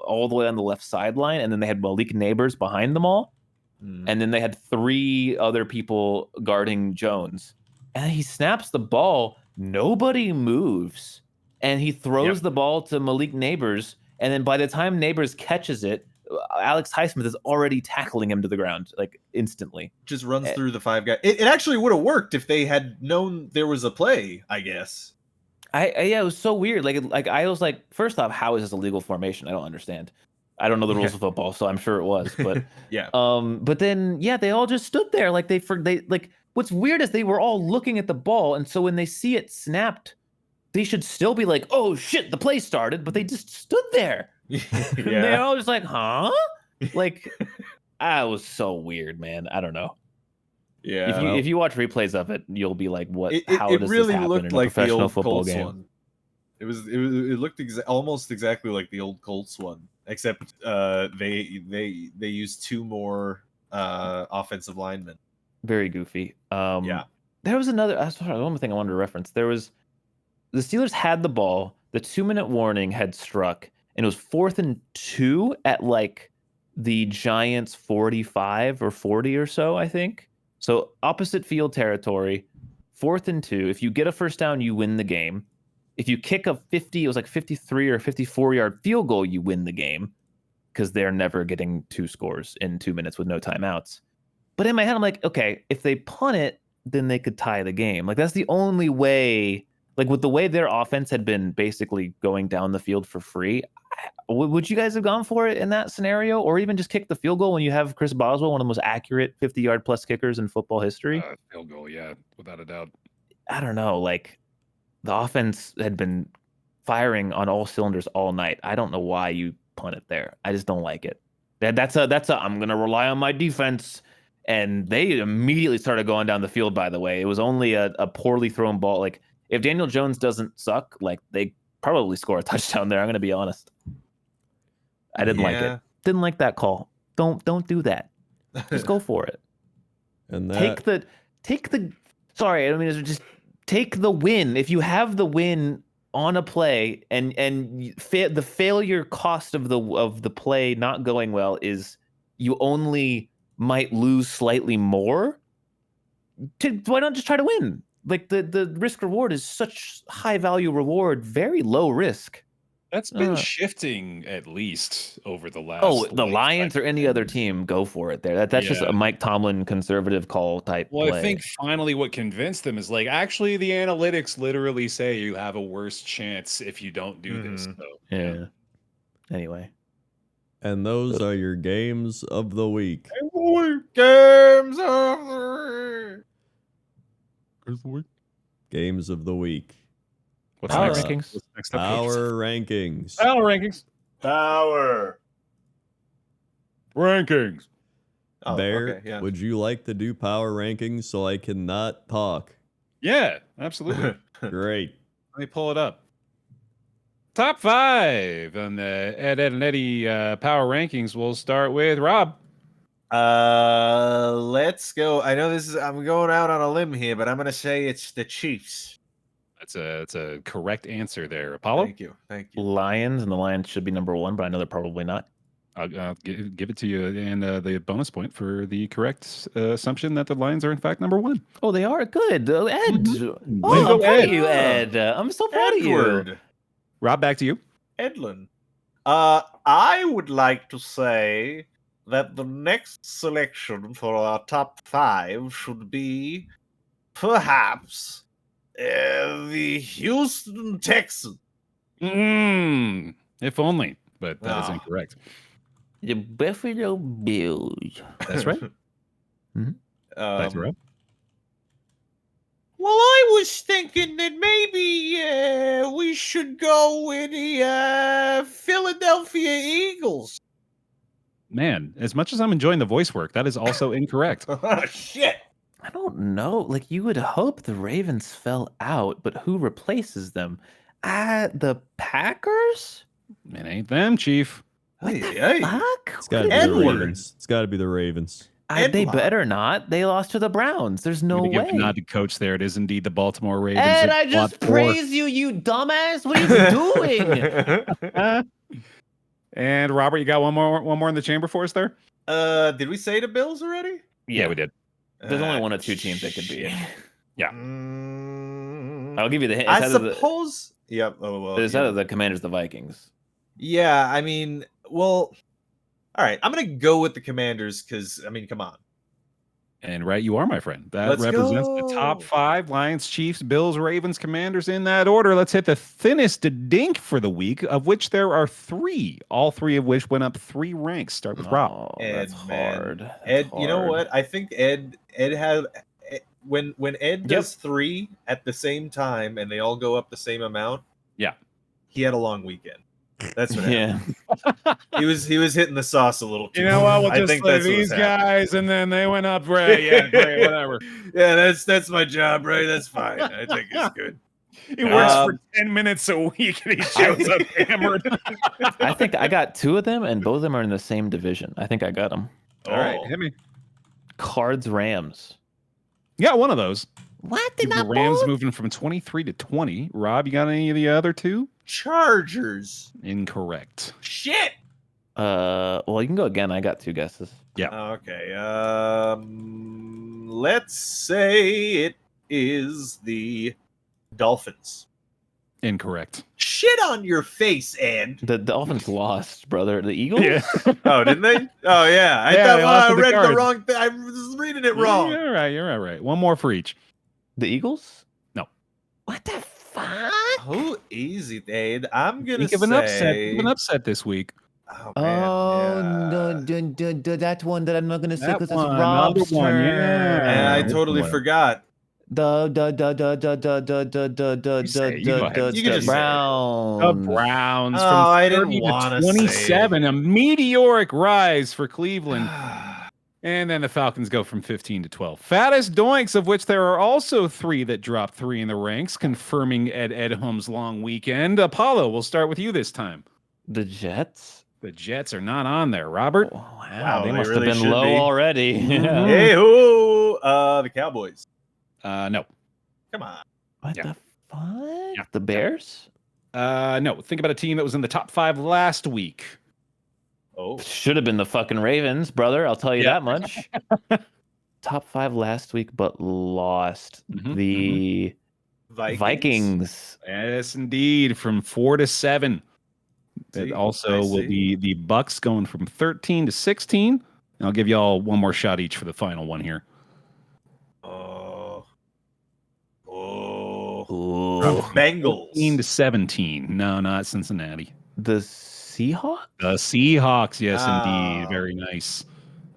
all the way on the left sideline, and then they had Malik Neighbors behind them all, and then they had 3 other people guarding Jones, and he snaps the ball. Nobody moves, and he throws the ball to Malik Neighbors. And then by the time Neighbors catches it, Alex Highsmith is already tackling him to the ground, instantly. Just runs through the 5 guys. It actually would have worked if they had known there was a play, I guess. It was so weird. I was like, first off, how is this a legal formation? I don't understand. I don't know the rules of football, so I'm sure it was. But but then they all just stood there what's weird is they were all looking at the ball, and so when they see it snapped, they should still be like, oh shit, the play started, but they just stood there. They're all just like, huh? I was so weird, man. I don't know. Yeah. If you watch replays of it, you'll be like, what? How it does really this happen looked in a like the professional old football Colts game? one. It looked almost exactly like the old Colts one, except they used 2 more offensive linemen. Very goofy. There was another. One more thing I wanted to reference. There was. The Steelers had the ball. The 2-minute warning had struck, and it was 4th and 2 at the Giants 45 or 40 or so, I think. So opposite field territory, 4th and 2. If you get a first down, you win the game. If you kick a 53 or 54-yard field goal, you win the game, because they're never getting 2 scores in 2 minutes with no timeouts. But in my head, I'm like, okay, if they punt it, then they could tie the game. That's the only way. With the way their offense had been basically going down the field for free, would you guys have gone for it in that scenario, or even just kick the field goal when you have Chris Boswell, one of the most accurate 50-yard plus kickers in football history? Field goal, yeah, without a doubt. I don't know. The offense had been firing on all cylinders all night. I don't know why you punt it there. I just don't like it. That's a I'm gonna rely on my defense. and they immediately started going down the field. By the way, it was only a poorly thrown ball. Like if Daniel Jones doesn't suck, like they probably score a touchdown there. I'm gonna be honest. I didn't like it. Didn't like that call. Don't do that. Just go for it. And that Take the. Sorry, I mean, just take the win. If you have the win on a play, and the failure cost of the play not going well is you only might lose slightly more. Why not just try to win? Like the risk reward is such high value reward, very low risk. That's been shifting at least over the last. Oh, the Lions or any other team, go for it there. That's just a Mike Tomlin conservative call type Well, play. I think finally what convinced them is like, actually, the analytics literally say you have a worse chance if you don't do this. So, yeah. Anyway. And those are your games of the week. Games of the week. Games of the week. What's Power next? rankings. What's next up? Power rankings. Power rankings. Power Rankings. Oh, Bear, okay, yeah. would you like to do power rankings so I cannot talk? Yeah, absolutely. Great. Let me pull it up. Top 5 on the Ed and Eddie power rankings. We'll start with Rob. Let's go. I know I'm going out on a limb here, but I'm gonna say it's the Chiefs. That's a correct answer there. Apollo? Thank you. Lions, and the Lions should be number 1, but I know they're probably not. I'll give it to you, and the bonus point for the correct assumption that the Lions are in fact number 1. Oh, they are good. Ed. Way I'm to proud go, of you, Ed. I'm so proud of you. Edward. Rob, back to you. Edlin. I would like to say that the next selection for our top 5 should be perhaps the Houston Texans. If only, but that is Ah. incorrect. The Buffalo Bills. That's right. Back to Rob. Well, I was thinking that maybe we should go with the Philadelphia Eagles. Man, as much as I'm enjoying the voice work, that is also incorrect. Oh, shit. I don't know. Like, you would hope the Ravens fell out, but who replaces them? The Packers? It ain't them, Chief. Hey, hey. Fuck? It's got to be the Edward. Ravens. It's got to be the Ravens. They Edlock. better not. They lost to the Browns. There's no I'm gonna way. give the nod to coach there. It is indeed the Baltimore Ravens. Ed, that I just fought for- praised you, you dumbass. What are you doing? And Robert, you got one more in the chamber for us there? Did we say the Bills already? Yeah, we did. There's only 1 or 2 teams that could be in. Yeah. I'll give you the hint. I suppose. Yep. Oh well. It's out of the Commanders, the Vikings. Yeah, I mean, well, all right. I'm gonna go with the Commanders because I mean, come on. And right, you are, my friend. That Let's represents go. the top 5: Lions, Chiefs, Bills, Ravens, Commanders in that order. Let's hit the thinnest dink for the week, of which there are 3, all 3 of which went up 3 ranks. Start with Rob. Oh, Ed, that's man. hard. That's Ed, you know hard. what? I think Ed had when Ed does 3 at the same time and they all go up the same amount. Yeah. He had a long weekend. That's what Yeah. happened. He was hitting the sauce a little too. You know what? We'll I just think play that's what these was happening. guys, and then they went up. Right? Yeah, great, whatever. Yeah, that's my job, right? That's fine. I think it's good. He works for 10 minutes a week, and he shows up hammered. I think I got 2 of them, and both of them are in the same division. I think I got them. All right, hit me. Cards, Rams. You got one of those. What? The Rams moving from 23 to 20. Rob, you got any of the other 2? Chargers. Incorrect. Shit. Well, you can go again. I got 2 guesses. Okay. Let's say it is the Dolphins. Incorrect. Shit on your face, Ed. The Dolphins lost, brother. The Eagles? Yeah. Oh, didn't they? Oh, yeah. I Yeah, thought they lost I to the read the Cards. wrong thing. I was reading it wrong. You're right. You're right. One more for each. The Eagles? No. What the fuck? Oh, easy, Ed. I'm gonna Think of say an upset. Think of an upset this week. Oh, Oh, man, no, that one that I'm not gonna say That because it's one, Rob's another one, turn. yeah. And I totally What? forgot. You say it. You go ahead. You can just say it. Browns. The Browns Oh, from I didn't 30 wanna to 27, say a meteoric rise for Cleveland. And then the Falcons go from 15 to 12. Fattest doinks, of which there are also 3 that drop 3 in the ranks, confirming Ed Edham's long weekend. Apollo, we'll start with you this time. The Jets? The Jets are not on there. Robert? Oh, wow, Wow, they they must really have been should low be. already. Yeah. Hey, who? The Cowboys. No. Come on. What Yeah. the fuck? Yeah. The Bears? No. Think about a team that was in the top 5 last week. Oh, Should have been the fucking Ravens, brother. I'll tell you Yeah. that much. Top 5 last week, but lost. Mhm, The Vikings. Yes, indeed. From 4 to 7. It See, also I will see. be the Bucks going from 13 to 16. And I'll give you all one more shot each for the final one here. Oh. Ooh. Bengals. 14 to 17. No, not Cincinnati. The Seahawks? The Seahawks, yes, indeed. Oh. Very nice.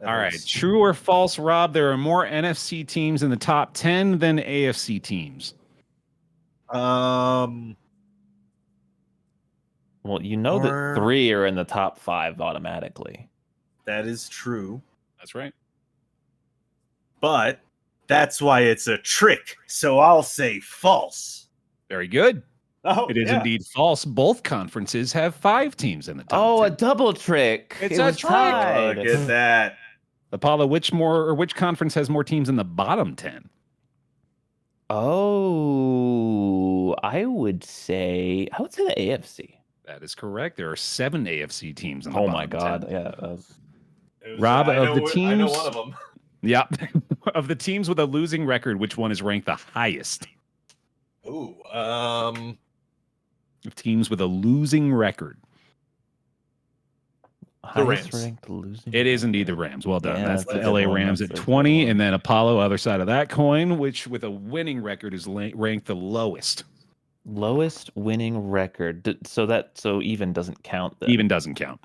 That All right. hurts. True or false, Rob? There are more NFC teams in the top 10 than AFC teams. Well, you know Or- that 3 are in the top 5 automatically. That is true, That's right. but that's why it's a trick. So I'll say false. Very good. Oh, It is yeah. indeed false. Both conferences have 5 teams in the top Oh, a 10. double trick. It's It a was trick. tied. Look at that. Apollo, which conference has more teams in the bottom 10? Oh, I would say the AFC. That is correct. There are 7 AFC teams in the Oh bottom my 10. God. Yeah. Rob, I of know the I know teams- one of them. Yeah. Of the teams with a losing record, which one is ranked the highest? Ooh, Of teams with a losing record. Highest Rams. ranked losing. It is indeed the Rams. Well done. Yeah, that's that's the a good LA one. Rams That's at a good 20. one. And then Apollo, other side of that coin, which with a winning record is ranked the lowest. Lowest winning record. So even doesn't count. Then. Even doesn't count.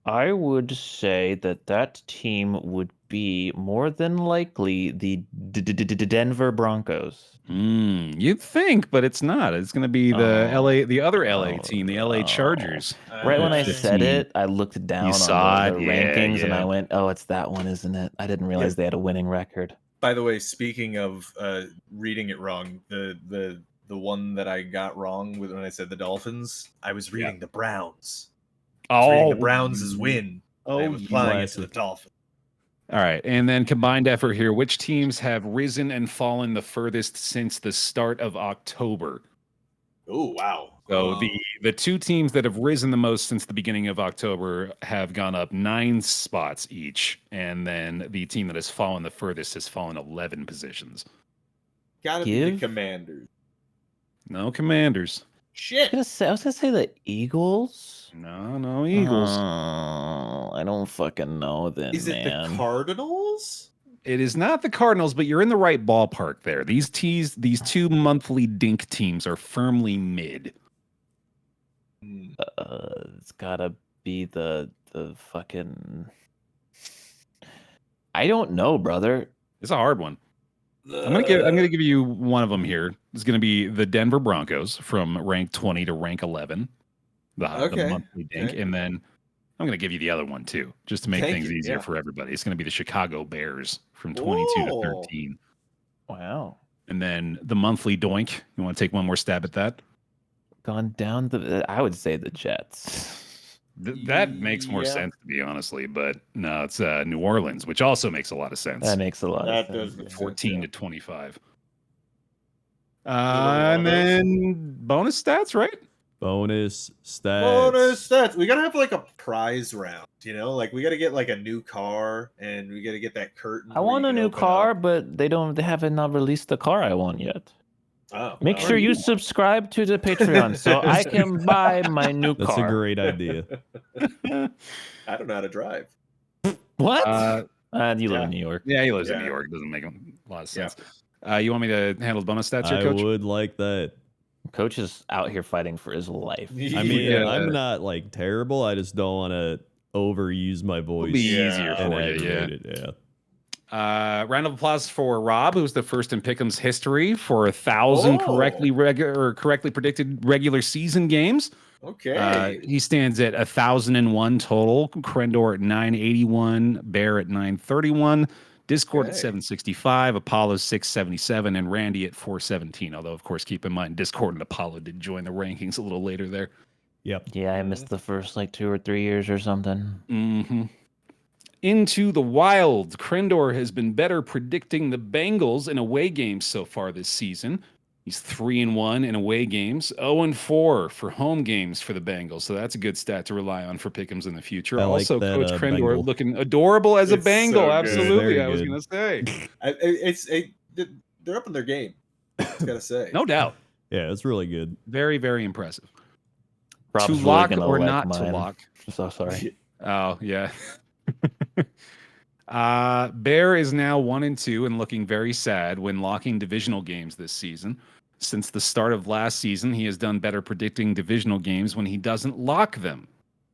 I would say that team would be more than likely the Denver Broncos. You'd think, but it's not. It's going to be the other LA Oh, team, the LA no. Chargers. Right when I 15. said it, I looked down on saw the it? Yeah, rankings and yeah. I went, "Oh, it's that one, isn't it?" I didn't realize they had a winning record. By the way, speaking of reading it wrong, the one that I got wrong when I said the Dolphins, I was reading the Browns. I was reading the Browns' win. I was applying it to the Dolphins. All right. And then combined effort here. Which teams have risen and fallen the furthest since the start of October? Oh wow! So the 2 teams that have risen the most since the beginning of October have gone up 9 spots each. And then the team that has fallen the furthest has fallen 11 positions. Gotta be the Give? Commanders. No Commanders. Shit! I was gonna say the Eagles. No Eagles. I don't fucking know then, Is it man. the Cardinals? It is not the Cardinals, but you're in the right ballpark there. These 2 monthly dink teams are firmly mid. It's gotta be the fucking. I don't know, brother. It's a hard one. I'm gonna give you one of them here. It's gonna be the Denver Broncos from rank 20 to rank 11, the monthly dink, and then I'm gonna give you the other one too, just to make Thank things you, easier yeah. for everybody. It's gonna be the Chicago Bears from 22 Whoa. to 13, Wow. and then the monthly doink. You want to take one more stab at that? Gone down I would say the Jets. That makes more Yeah. sense to me, honestly, but no, it's New Orleans, which also makes a lot of sense. That makes a lot That of does sense. make sense. 14 to 25. one And of those. then bonus stats, right? Bonus stats. Bonus stats. We gotta have like a prize round, you know? Like we gotta get like a new car, and we gotta get that curtain. I where want you a can new open car, up. but they haven't not released the car I want yet. Oh, Make well, sure you subscribe to the Patreon so I can buy my new That's car. a great idea. I don't know how to drive. What? You live yeah. in New York. Yeah, he lives in Yeah. New York. Doesn't make a lot of Yeah. sense. You want me to handle the bonus stats here, I Coach? would like that. Coach is out here fighting for his life. I mean, Yeah. I'm not like terrible. I just don't want to overuse my voice. be Yeah. easier and for you. Yeah. aggravate it. Yeah. Round of applause for Rob, who's the first in Pick'em's history for 1,000 Oh. correctly predicted regular season games. Okay. He stands at 1,001 total. Krendor at 981, Bear at 931, Discord at 765, Apollo 677, and Randy at 417. Although, of course, keep in mind, Discord and Apollo did join the rankings a little later there. Yep. Yeah, I missed the first like 2 or 3 years or something. Mm-hmm. Into the wild, Krendor has been better predicting the Bengals in away games so far this season. He's 3-1 in away games, 0-4 for home games for the Bengals. So that's a good stat to rely on for pick'ems in the future. I like Also, that, Coach Krendor Bengal. looking adorable as a It's Bengal. so good. Absolutely, Very I was good. going to say. They're up in their game. I gotta say. No doubt. Yeah, it's really good. Very, very impressive. Rob's To really lock gonna or like not mine. to lock? So sorry. Oh, yeah. Bear is now 1-2 and looking very sad when locking divisional games this season. Since the start of last season, he has done better predicting divisional games when he doesn't lock them.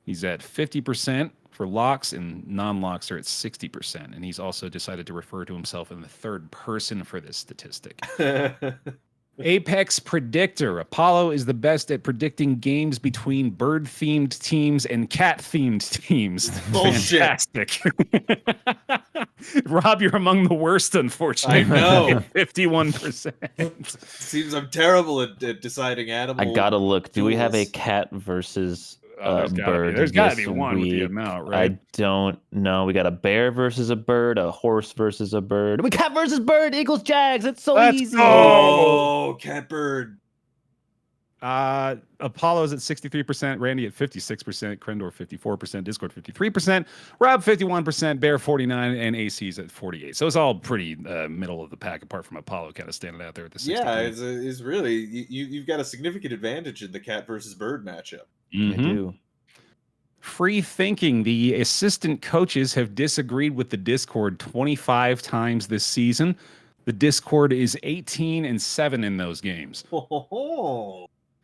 He's at 50% for locks, and non-locks are at 60%. And he's also decided to refer to himself in the third person for this statistic. Apex Predictor. Apollo is the best at predicting games between bird-themed teams and cat-themed teams. Bullshit. Fantastic. Rob, you're among the worst, unfortunately. I know. 51%. Seems I'm terrible at deciding animal. I gotta look. Do we have a duels. cat versus There's gotta bird? be. There's got to this be one with the week? amount, right? I don't know. We got a bear versus a bird, a horse versus a bird. We cat versus bird, Eagles, Jags. It's so Let's easy. go. Oh, catbird. Apollo's at 63%, Randy at 56%, Krendor 54%, Discord 53%, Rob 51%, Bear 49%, and AC's at 48%. So it's all pretty middle of the pack, apart from Apollo kind of standing out there at the 63%. Yeah, it's really you've got a significant advantage in the cat versus bird matchup. I Mhm. do. Free thinking. The assistant coaches have disagreed with the Discord 25 times this season. The Discord is 18-7 in those games.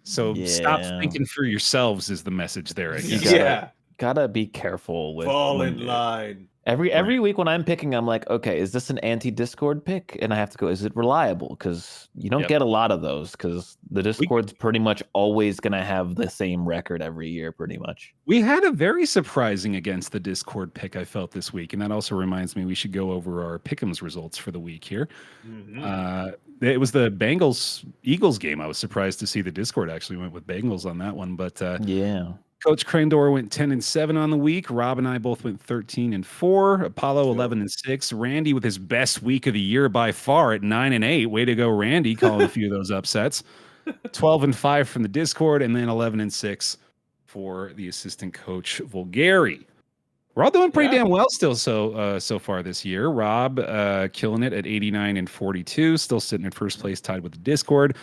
So stop Yeah. thinking for yourselves is the message there, I guess. Yeah. Gotta be careful with Fall when- in line. Every week when I'm picking, I'm like, okay, is this an anti-Discord pick? And I have to go, is it reliable? Because you don't Yep. get a lot of those, because the Discord's pretty much always going to have the same record every year, pretty much. We had a very surprising against the Discord pick, I felt, this week. And that also reminds me we should go over our Pick'ems results for the week here. Mhm. It was the Bengals-Eagles game. I was surprised to see the Discord actually went with Bengals on that one. But Yeah. Coach Krendor went 10-7 on the week. Rob and I both went 13-4. Apollo Let's go. 11-6. Randy with his best week of the year by far at 9-8. Way to go, Randy, calling a few of those upsets. 12-5 from the Discord, and then 11-6 for the assistant coach Vulgari. We're all doing pretty Yeah. damn well still so far this year. Rob killing it at 89-42, still sitting in first place, tied with the Discord.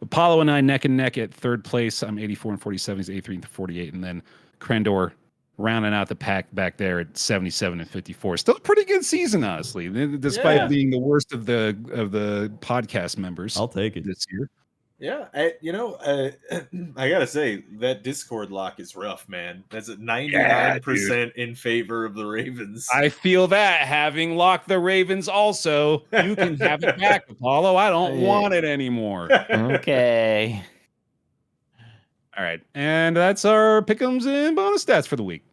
Apollo and I neck and neck at third place. I'm 84-47. He's 83-48, and then Krendor rounding out the pack back there at 77-54. Still a pretty good season, honestly, despite Yeah. being the worst of the podcast members. I'll take it. This year. Yeah, I gotta say that Discord lock is rough, man. That's at 99% in favor of the Ravens. I feel that, having locked the Ravens also, you can have it back, Apollo. I don't want it anymore. Okay. All right. And that's our pick'ems and bonus stats for the week.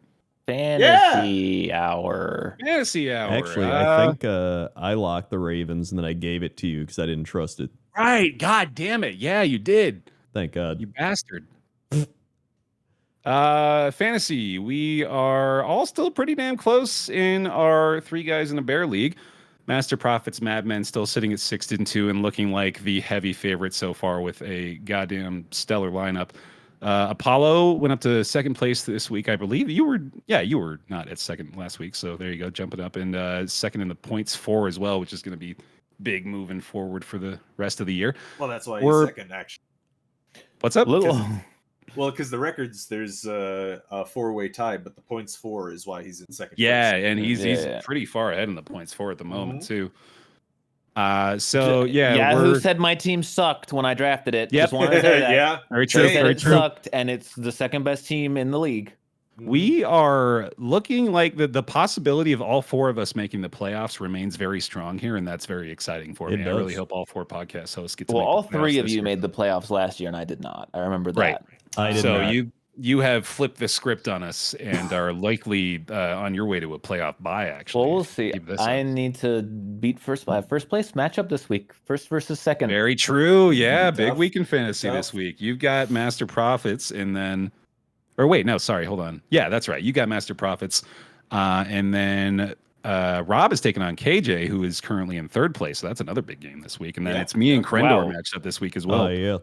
Fantasy hour. Fantasy hour. Actually, I think I locked the Ravens and then I gave it to you because I didn't trust it. Right. God damn it. Yeah, you did. Thank God. You bastard. Fantasy. We are all still pretty damn close in our 3 guys in a bear league. Master Profits, Madmen still sitting at 6-2 and looking like the heavy favorite so far with a goddamn stellar lineup. Apollo went up to second place this week, I believe. You were not at second last week, so there you go, jumping up, and second in the points for as well, which is going to be big moving forward for the rest of the year. Well, that's why We're- he's second, actually. What's up? Well, because the records, there's a 4-way tie, but the points for is why he's in second. Yeah, place. and he's Yeah. pretty far ahead in the points for at the moment Mhm. too. So yeah, who we're said my team sucked when I drafted it? Yep. Just wanted to say that. yeah. very They true. said Very it true. sucked, and it's the second best team in the league. We are looking like the possibility of all 4 of us making the playoffs remains very strong here, and that's very exciting for It me. I really does. hope all 4 podcast hosts get to Well, make all the 3 playoffs of this you year. made the playoffs last year, and I did not. I remember that. Right. I did So not. you you have flipped the script on us and are likely on your way to a playoff bye. Actually, Well, we'll see. I need to beat first place matchup this week. First versus second. Very true. Yeah, Tough. big week in fantasy Tough. this week. You've got Master Profits, and then, or wait, no, sorry, hold on. Yeah, that's right. You got Master Profits, and then Rob is taking on KJ, who is currently in third place. So that's another big game this week. And then it's me and Krendor matched up this week as well. Oh yeah.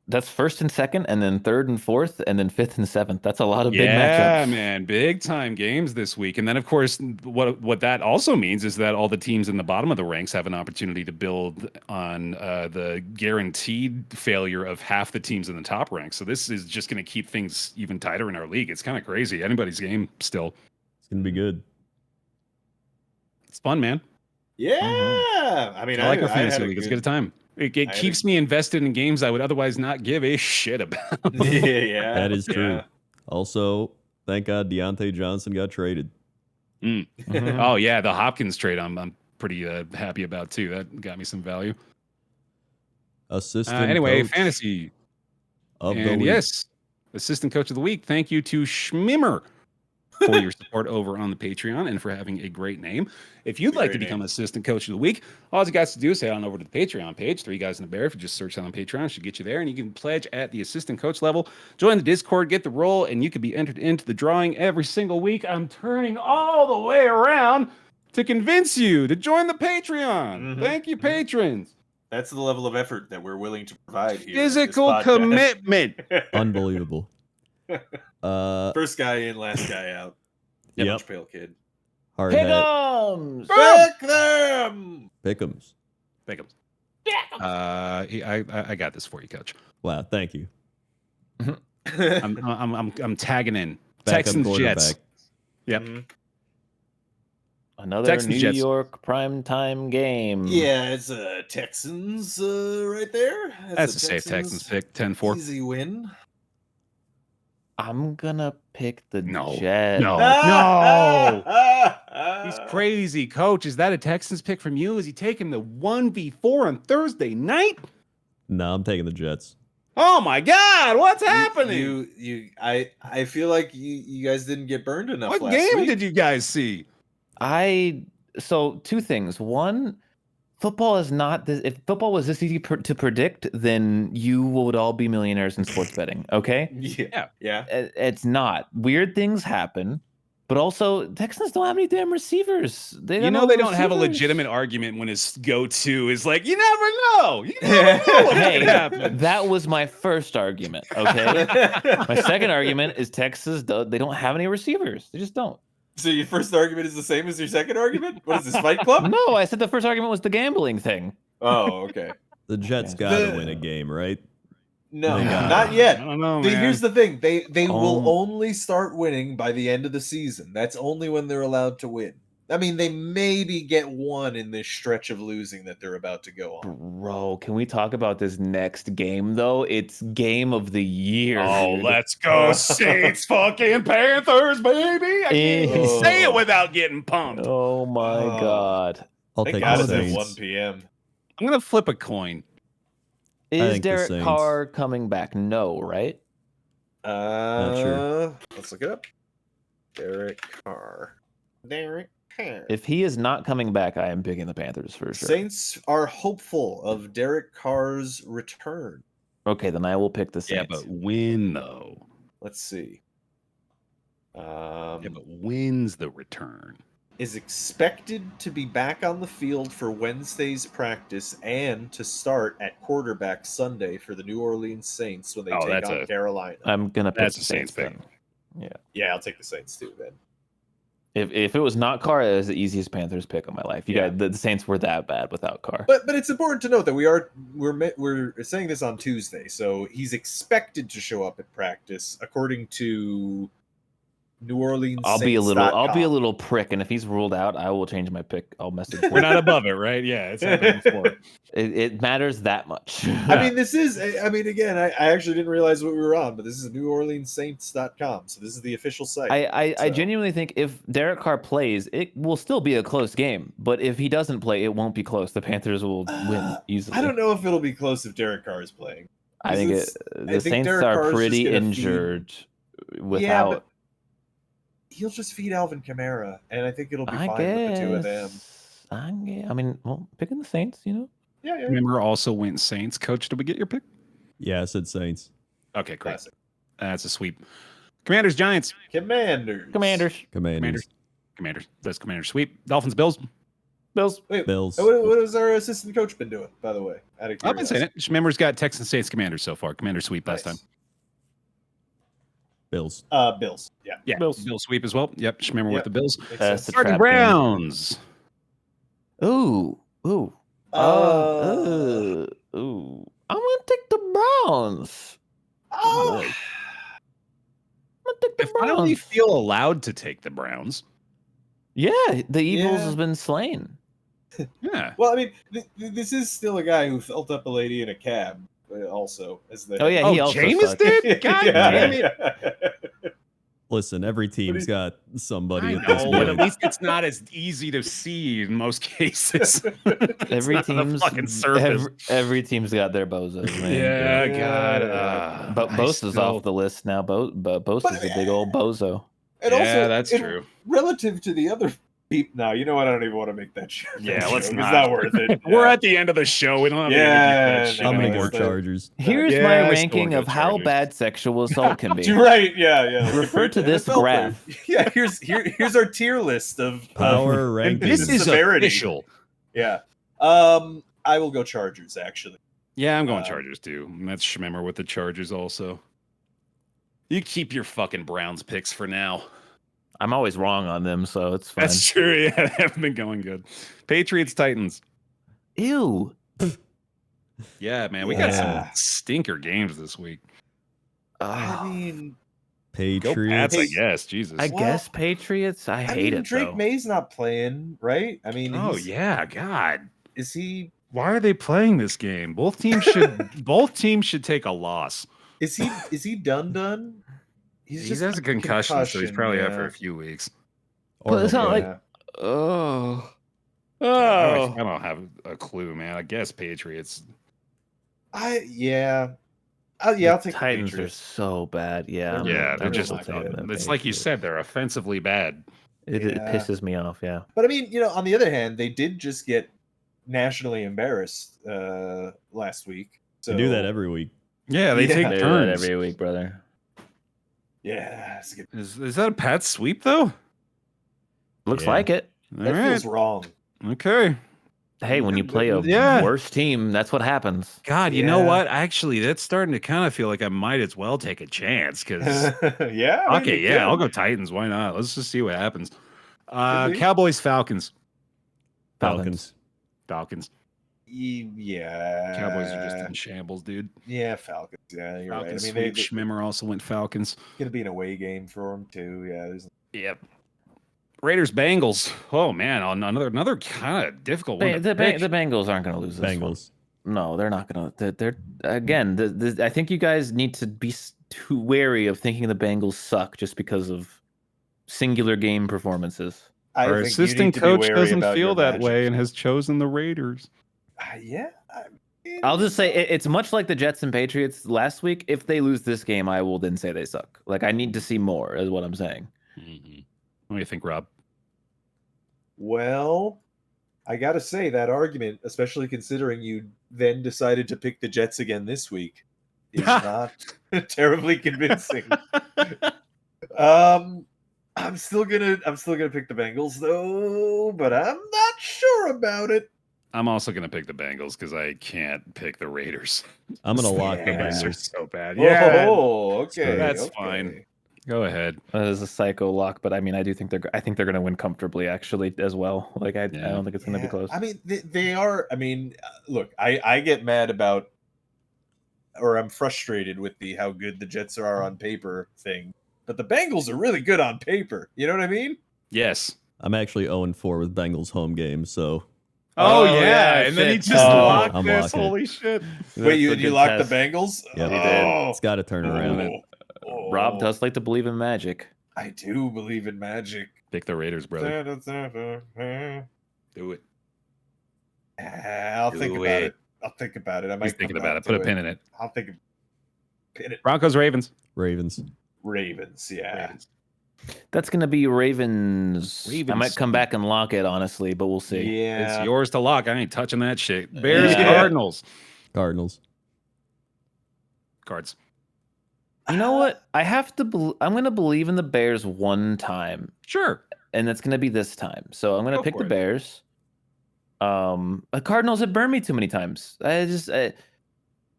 That's first and second, and then third and fourth, and then fifth and seventh. That's a lot of big matchups. Yeah, man, big time games this week. And then, of course, what that also means is that all the teams in the bottom of the ranks have an opportunity to build on the guaranteed failure of half the teams in the top ranks. So this is just going to keep things even tighter in our league. It's kind of crazy. Anybody's game still. It's gonna be good. It's fun, man. Yeah. I mean, I like our fantasy league. It's a good time. It keeps me invested in games I would otherwise not give a shit about. Yeah, That is true. Yeah. Also, thank God Deontay Johnson got traded. Oh yeah, the Hopkins trade I'm pretty happy about too. That got me some value. Assistant anyway, coach fantasy of the and week. yes, assistant coach of the week. Thank you to Schmimmer for your support over on the Patreon and for having a great name. If you'd like to become assistant coach of the week, all you guys to do is head on over to the Patreon page, 3 Guys in a Bear. If you just search that on Patreon, it should get you there, and you can pledge at the assistant coach level. Join the Discord, get the role, and you can be entered into the drawing every single week. I'm turning all the way around to convince you to join the Patreon. Thank you, patrons. That's the level of effort that we're willing to provide here. Physical commitment. Unbelievable. First guy in, last guy out. Yeah, Yep. much pale kid. Hard hat. Pick'ems! Pick them. Pick'ems. Thank you. I got this for you, Coach. Wow, thank you. I'm tagging in Backup Texans quarterback. Jets. Yep. Another Texans, New Jets. York primetime game. Yeah, it's Texans right there. That's a safe Texans pick. 10-4. Easy win. I'm gonna pick the No. Jets. No. He's crazy, Coach. Is that a Texans pick from you? Is he taking the 1v4 on Thursday night? No, I'm taking the Jets. Oh my God! What's happening? I feel like you guys didn't get burned enough. What last game week. did you guys see? So 2 things. One, football is not this. If football was this easy to predict, then you would all be millionaires in sports betting. Okay? Yeah. It's not. Weird things happen, but also Texans don't have any damn receivers. They don't have a legitimate argument when his go-to is like, you never know. You never know what Hey, could happen. that was my first argument. Okay. My second argument is Texas. They don't have any receivers. They just don't. So your first argument is the same as your second argument? What is this, Fight Club? No, I said the first argument was the gambling thing. Oh, okay. The Jets gotta win a game, right? No, They got not it. yet. I don't know, man. Here's the thing: they will only start winning by the end of the season. That's only when they're allowed to win. I mean, they maybe get one in this stretch of losing that they're about to go on. Bro, can we talk about this next game though? It's game of the year. Oh, dude. let's go Saints fucking Panthers, baby! I can't even say it without getting pumped. Oh my god. I'll Thank take God the it's at Saints. 1 p.m. I'm gonna flip a coin. Is think the Derek Saints. Carr coming back? No, right? Not sure. Let's look it up. Derek Carr. If he is not coming back, I am picking the Panthers for sure. Saints are hopeful of Derek Carr's return. Okay, then I will pick the Yeah, Saints. but win though. Let's see. Yeah, but wins the return. Is expected to be back on the field for Wednesday's practice and to start at quarterback Sunday for the New Orleans Saints when they take on Carolina. I'm gonna pick That's the a Saints Saints then. Yeah, I'll take the Saints too, then. If it was not Carr, it was the easiest Panthers pick of my life. You guys, the Saints were that bad without Carr. But it's important to note that we're saying this on Tuesday, so he's expected to show up at practice according to New Orleans. I'll be a little prick, and if he's ruled out, I will change my pick. I'll message. We're not above it, right? Yeah, it's happening before. It matters that much. I mean, again, I actually didn't realize what we were on, but this is NewOrleansSaints.com, so this is the official site. I genuinely think if Derek Carr plays, it will still be a close game. But if he doesn't play, it won't be close. The Panthers will win easily. I don't know if it'll be close if Derek Carr is playing. I think the Saints Derek are Carr is pretty just gonna injured. without. but he'll just feed Alvin Kamara, and I think it'll be I fine guess. with the two of them. I mean, well, picking the Saints, Yeah. Remember, also went Saints. Coach, did we get your pick? Yeah, I said Saints. Okay, great. Classic. That's a sweep. Commanders, Giants. Commanders. Commanders. That's Commanders sweep. Dolphins, Bills. Wait, Bills. what has our assistant coach been doing, by the way? Out of I've been saying curiosity. it. Schmemmer's got Texans, Saints, Commanders so far. Commanders sweep last time. Nice. Bills. Bills. Yeah. Yeah, Bills. Bill sweep as well. Yep, Schmemmer with Yep. the Bills. Makes That's sense. the Chargers, trap game. Browns. Ooh. Ooh. I'm gonna take the Browns. Oh, I'm gonna take the I finally Browns. feel allowed to take the Browns. Yeah, the Eagles Yeah. has been slain. Yeah. well, I mean, this is still a guy who felt up a lady in a cab, also as the. Oh yeah, he also Jameis sucked. did? God damn it. Listen, every team's got somebody I at this know, but at point. least it's not as easy to see in most cases. Every It's not on the team's fucking surface. every team's got their bozos, man. Yeah, Yeah. God. But I Bosa's still- off the list now. Bosa's a big old bozo. And Yeah, also, that's in- true. Relative to the other people, no, you know what? I don't even want to make that joke. Yeah, let's It's not. not worth it. We're Yeah. at the end of the show. We don't have Yeah, to shit I'm gonna anymore. go Chargers. Here's Yeah, my I still ranking go of how Chargers. bad sexual assault can be. You're right. Yeah. Refer to this NFL graph. thing. Yeah, here's our tier list of Power And rankings. this is Severity. official. Yeah. I will go Chargers actually. Yeah, I'm going Um, Chargers too. And that's Schmemmer with the Chargers also. You keep your fucking Browns picks for now. I'm always wrong on them, so it's fine. That's true. Yeah, they haven't been going good. Patriots, Titans. Ew. Yeah, man, we got some Yeah. stinker games this week. I mean, Go Patriots. Pats, I guess. Jesus. I Well, guess Patriots. I hate mean, it Drake though. May's not playing, right? I mean, Oh yeah, God. Is he? Why are they playing this game? Both teams should take a loss. Is he done? He just has a concussion, so he's probably out for yeah. a few weeks. But it's not like- Yeah. Oh. I don't have a clue, man. I guess Patriots. I'll take the Titans are Patriots. so bad. Yeah. Yeah, they're I'm just. also taking the It's like you said, they're offensively bad. It Yeah. pisses me off. Yeah. But I mean, on the other hand, they did just get nationally embarrassed last week. So They do that every week. Yeah, they Yeah. take They do that turns. every week, brother. yeah, it's good. Is that a Pat sweep though? Looks Yeah. like it. All That right. feels wrong. Okay. Hey, when you play a Yeah. worse team, that's what happens. God, you know Yeah. what? Actually, that's starting to kind of feel like I might as well take a chance because Yeah. I mean, okay, you yeah, can. I'll go Titans. Why not? Let's just see what happens. Could be. Cowboys, Falcons. Falcons. Falcons. Yeah. Cowboys are just in shambles, dude. Yeah, Falcons. Yeah, you're Falcons right. I mean, sweep. Schmemmer also went Falcons. it's gonna be an away game for them too. Yeah, there's Yep. Raiders, Bengals. Oh man, another kind of difficult one. The to pick. Bengals aren't going to lose this one. Bengals. No, they're not going to. They're again. I think you guys need to be too wary of thinking the Bengals suck just because of singular game performances. I Our think you assistant need to be coach wary doesn't about feel your that matchups. way and has chosen the Raiders. Yeah. I mean, I'll just say it's much like the Jets and Patriots last week. If they lose this game, I will then say they suck. Like I need to see more, is what I'm saying. What do you think, Rob? Well, I gotta say that argument, especially considering you then decided to pick the Jets again this week, is not terribly convincing. I'm still gonna pick the Bengals though, but I'm not sure about it. I'm also going to pick the Bengals because I can't pick the Raiders. I'm gonna lock the Yeah. Raiders are Bengals. so bad. Yeah, Oh, okay. That's okay. fine. go ahead. That is a psycho lock, but I mean, I think they're going to win comfortably, actually, as well. Like, I don't think it's going to be close. I mean, they are. I mean, look, I get mad about, or I'm frustrated with how good the Jets are on paper thing, but the Bengals are really good on paper. You know what I mean? Yes. I'm actually 0-4 with Bengals home games, so Oh, Oh, yeah. yeah, And then he shit. just Oh, locked I'm this. locking it. Holy shit. Wait, you good locked test. the Bengals? Yep. He did. Oh, it's got to turn around. Rob does like to believe in magic. I do believe in magic. Pick the Raiders, brother. Do it. I'll think Do about it. it. I'll think about it. I might He's thinking come about back it. Put a to pin in it. I'll think. Pin it. Broncos, Ravens. Ravens. Ravens, yeah. Ravens. That's gonna be Ravens. I might come back and lock it, honestly, but we'll see. Yeah. It's yours to lock. I ain't touching that shit. Bears, Yeah. Cardinals. Cardinals. Cards. You know what? I have to. I'm gonna believe in the Bears one time, Sure. and that's gonna be this time. So I'm gonna Go pick for the it. Bears. The Cardinals have burned me too many times.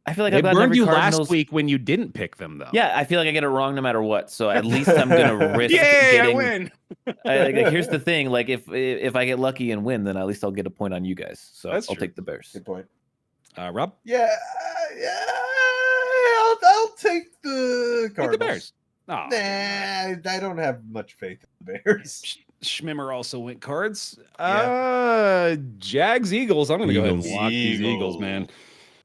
I feel like They I've gotten burned every you Cardinals. last week when you didn't pick them, though. Yeah, I feel like I get it wrong no matter what. So at least I'm gonna risk Yay, getting. I win. Like, here's the thing: like if I get lucky and win, then at least I'll get a point on you guys. So That's I'll true. take the Bears. Good point. Rob? Yeah, I'll take the Take Cardinals. the Bears. Oh, Nah, I don't have much faith in the Bears. Schmimmer also went cards. Yeah. Jags, Eagles. I'm going to go ahead and Eagles. lock these Eagles, man.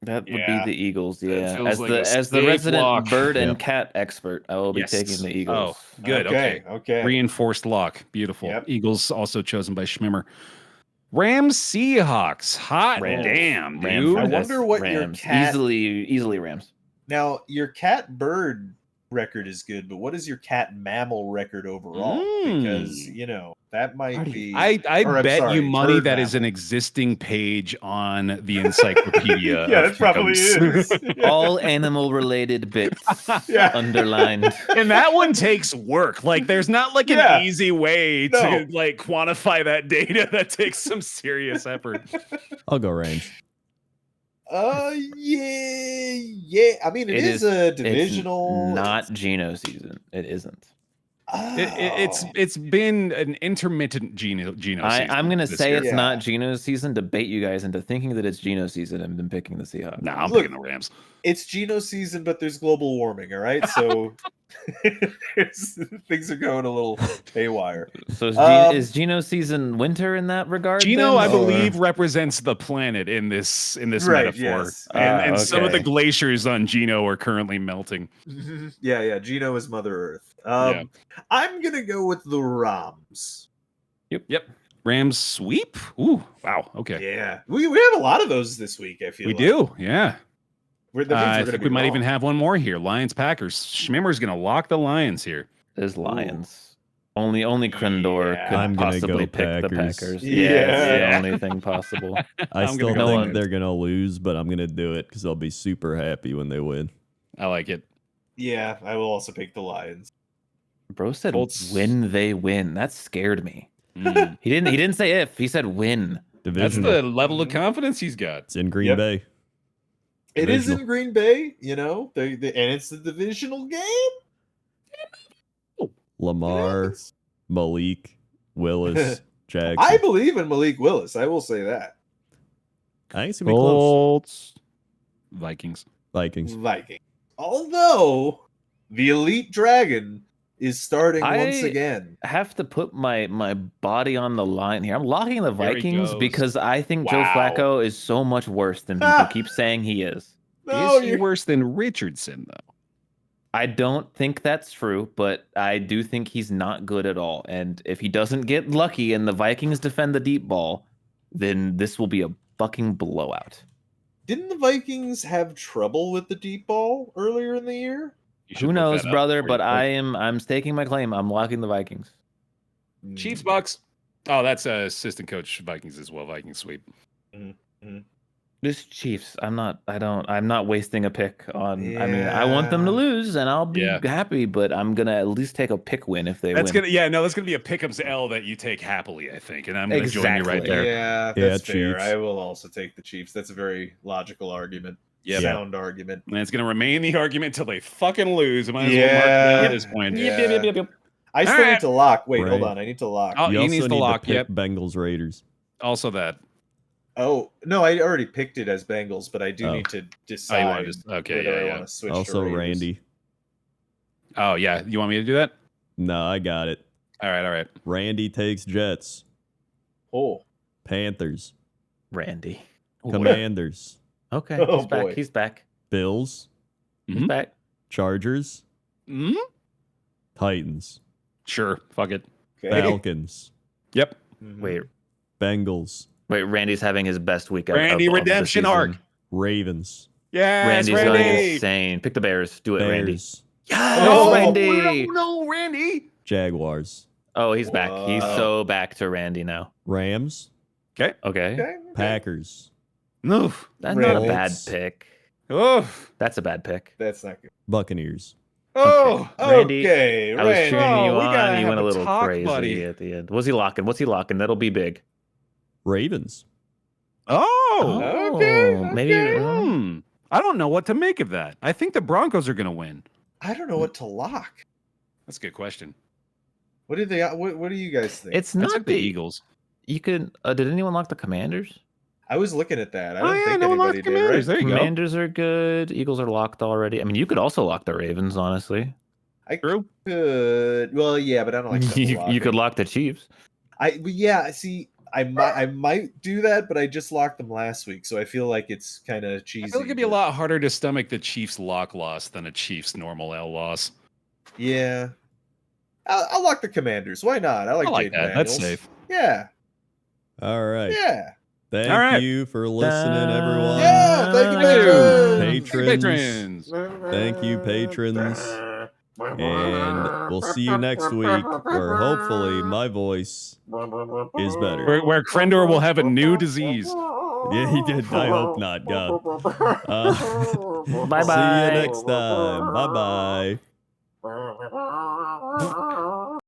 That would Yeah. be the Eagles, yeah. feels As like the a as the safe resident lock. bird and Yep. cat expert, I will be Yes. taking the Eagles. Oh, good. Okay. Okay. Reinforced lock. Beautiful. Yep. Eagles also chosen by Schmimmer. Rams, Seahawks. Hot Rams. damn, Rams, dude. I yes, wonder what your Rams. cat- easily Rams. Now, your cat bird record is good, but what is your cat mammal record overall? Because, that might be. I or, I'm bet sorry, you money bird that is an mammal. existing page on the encyclopedia. Yeah, of it probably Pick'ems. is. All animal related bits Yeah. underlined. And that one takes work. Like, there's not like Yeah. an easy way No. to like quantify that data. That takes some serious effort. I'll go Rams. Yeah. I mean, It is is- a It's divisional. not Geno season. It isn't. It's been an intermittent Geno season. I'm gonna this say year. it's Yeah. not Geno's season to bait you guys into thinking that it's Geno's season and then picking the Seahawks. No, I'm Look. picking the Rams. It's Geno season, but there's global warming. All right, so things are going a little haywire. So is Geno's season winter in that regard? Geno, then, I or- believe, represents the planet in this Right, metaphor, yes. and some of the Okay. glaciers on Geno are currently melting. Yeah. Geno is Mother Earth. Yeah. I'm gonna go with the Rams. Yep. Rams sweep. Ooh, wow. Okay, Yeah, we have a lot of those this week. I feel we like. do. Yeah. That means we're I gonna think be we might wrong. even have one more here. Lions Packers. Schmimmer's gonna lock the Lions here. There's Lions. Only Krendor Yeah. could I'm gonna possibly go pick the Packers. Packers. Yeah. It's the Yeah. only thing possible. I I'm still gonna go think Lions. they're gonna lose, but I'm gonna do it because I'll be super happy when they win. I like it. Yeah, I will also pick the Lions. Bro said Colts. when they win. That scared me. Mm. He didn't say if. He said when. That's Division. the level of confidence he's got. It's in Green Yep. Bay. It is Divisional. in Green Bay, and it's the divisional game. Lamar, happens. Malik, Willis, Jackson. I believe in Malik Willis. I will say that. I think it's gonna be close. Colts. Vikings. Vikings. Vikings. Although the Elite Dragon is starting once I- again. I have to put my body on the line here. I'm locking the There he Vikings goes. because I think Wow. Joe Flacco is so much worse than people keep saying he is. No, Is he worse than Richardson, though? I don't think that's true, but I do think he's not good at all. And if he doesn't get lucky and the Vikings defend the deep ball, then this will be a fucking blowout. Didn't the Vikings have trouble with the deep ball earlier in the year? You should Who look knows, that up brother? before you But pick. I'm staking my claim. I'm locking the Vikings. Chiefs Bucks. Oh, that's assistant coach Vikings as well. Vikings sweep. This Chiefs, I'm not wasting a pick on. I mean, I want them to Yeah. lose, and I'll be Yeah. happy. But I'm gonna at least take a pick win if they That's win. that's gonna be a pick'em's L that you take happily, I think, and I'm gonna join you right Exactly. there. Yeah, Yeah, that's fair. Chiefs. I will also take the Chiefs. That's a very logical argument. Yep. Sound argument. And it's gonna remain the argument till they fucking lose. I might as well mark it Yeah. down at this point. Yeah. I still Alright. need to lock. Wait, hold Right. on. I need to lock. Oh, You he also needs to need lock. to pick Yep. Bengals Raiders. Also that. Oh, no, I already picked it as Bengals, but I do Oh. need to Oh, you decide want to just okay? whether I Yeah. want to switch Also to Raiders. Randy. Oh yeah. You want me to do that? No, I got it. All right. Randy takes Jets. Oh, Panthers. Randy. Commanders. Okay, Oh, he's back. boy. He's back. Bills. He's Mhm. back. Chargers. Mhm. Titans. Sure. Fuck it. okay. Falcons. Yep. Mhm. Wait, Bengals. Randy's having his best week. Randy of the redemption season. arc. Ravens. Yes, Randy's going Randy. insane. Pick the Bears. Do it, Randy. Bears. Yes, Randy. No, Randy. Jaguars. Oh, he's back. He's Wow. so back to Randy now. Rams. Okay. Okay. Packers. No. That's not a bad Colts. pick. Oh. That's a bad pick. That's not good. Buccaneers. Oh. Randy, Okay, I was Randy. cheering you we gotta on. You have went a a little talk, crazy buddy. at the end. What's he locking? What's he locking? That'll be big. Ravens. Oh. Okay, Maybe. Hmm. I don't know what to make of that. I think the Broncos are going to win. I don't know what to lock. That's a good question. What do they? What do you guys think? It's I not took the Eagles. You could. Did anyone lock the Commanders? I was looking at that. I Oh, don't yeah, think no one locked anybody the did. Commanders. Right? There you go. Commanders are good. Eagles are locked already. I mean, you could also lock the Ravens, honestly. I True. could. Well, yeah, but I don't like. You could lock the Chiefs. Yeah. See, I might do that, but I just locked them last week, so I feel like it's kind of cheesy. I feel like it'd be a but- lot harder to stomach the Chiefs' lock loss than a Chiefs' normal L loss. Yeah. I'll lock the Commanders. Why not? I like Jaden that. That's Daniels. safe. Yeah. All right. Yeah. Thank All right. you for listening, everyone. Yeah. Thank you, Patrons. Patrons. Thank you, patrons. And we'll see you next week, where hopefully my voice is better. Where Krendor will have a new disease. Yeah, he did. I hope not, God. Bye-bye. See you next time. Bye bye.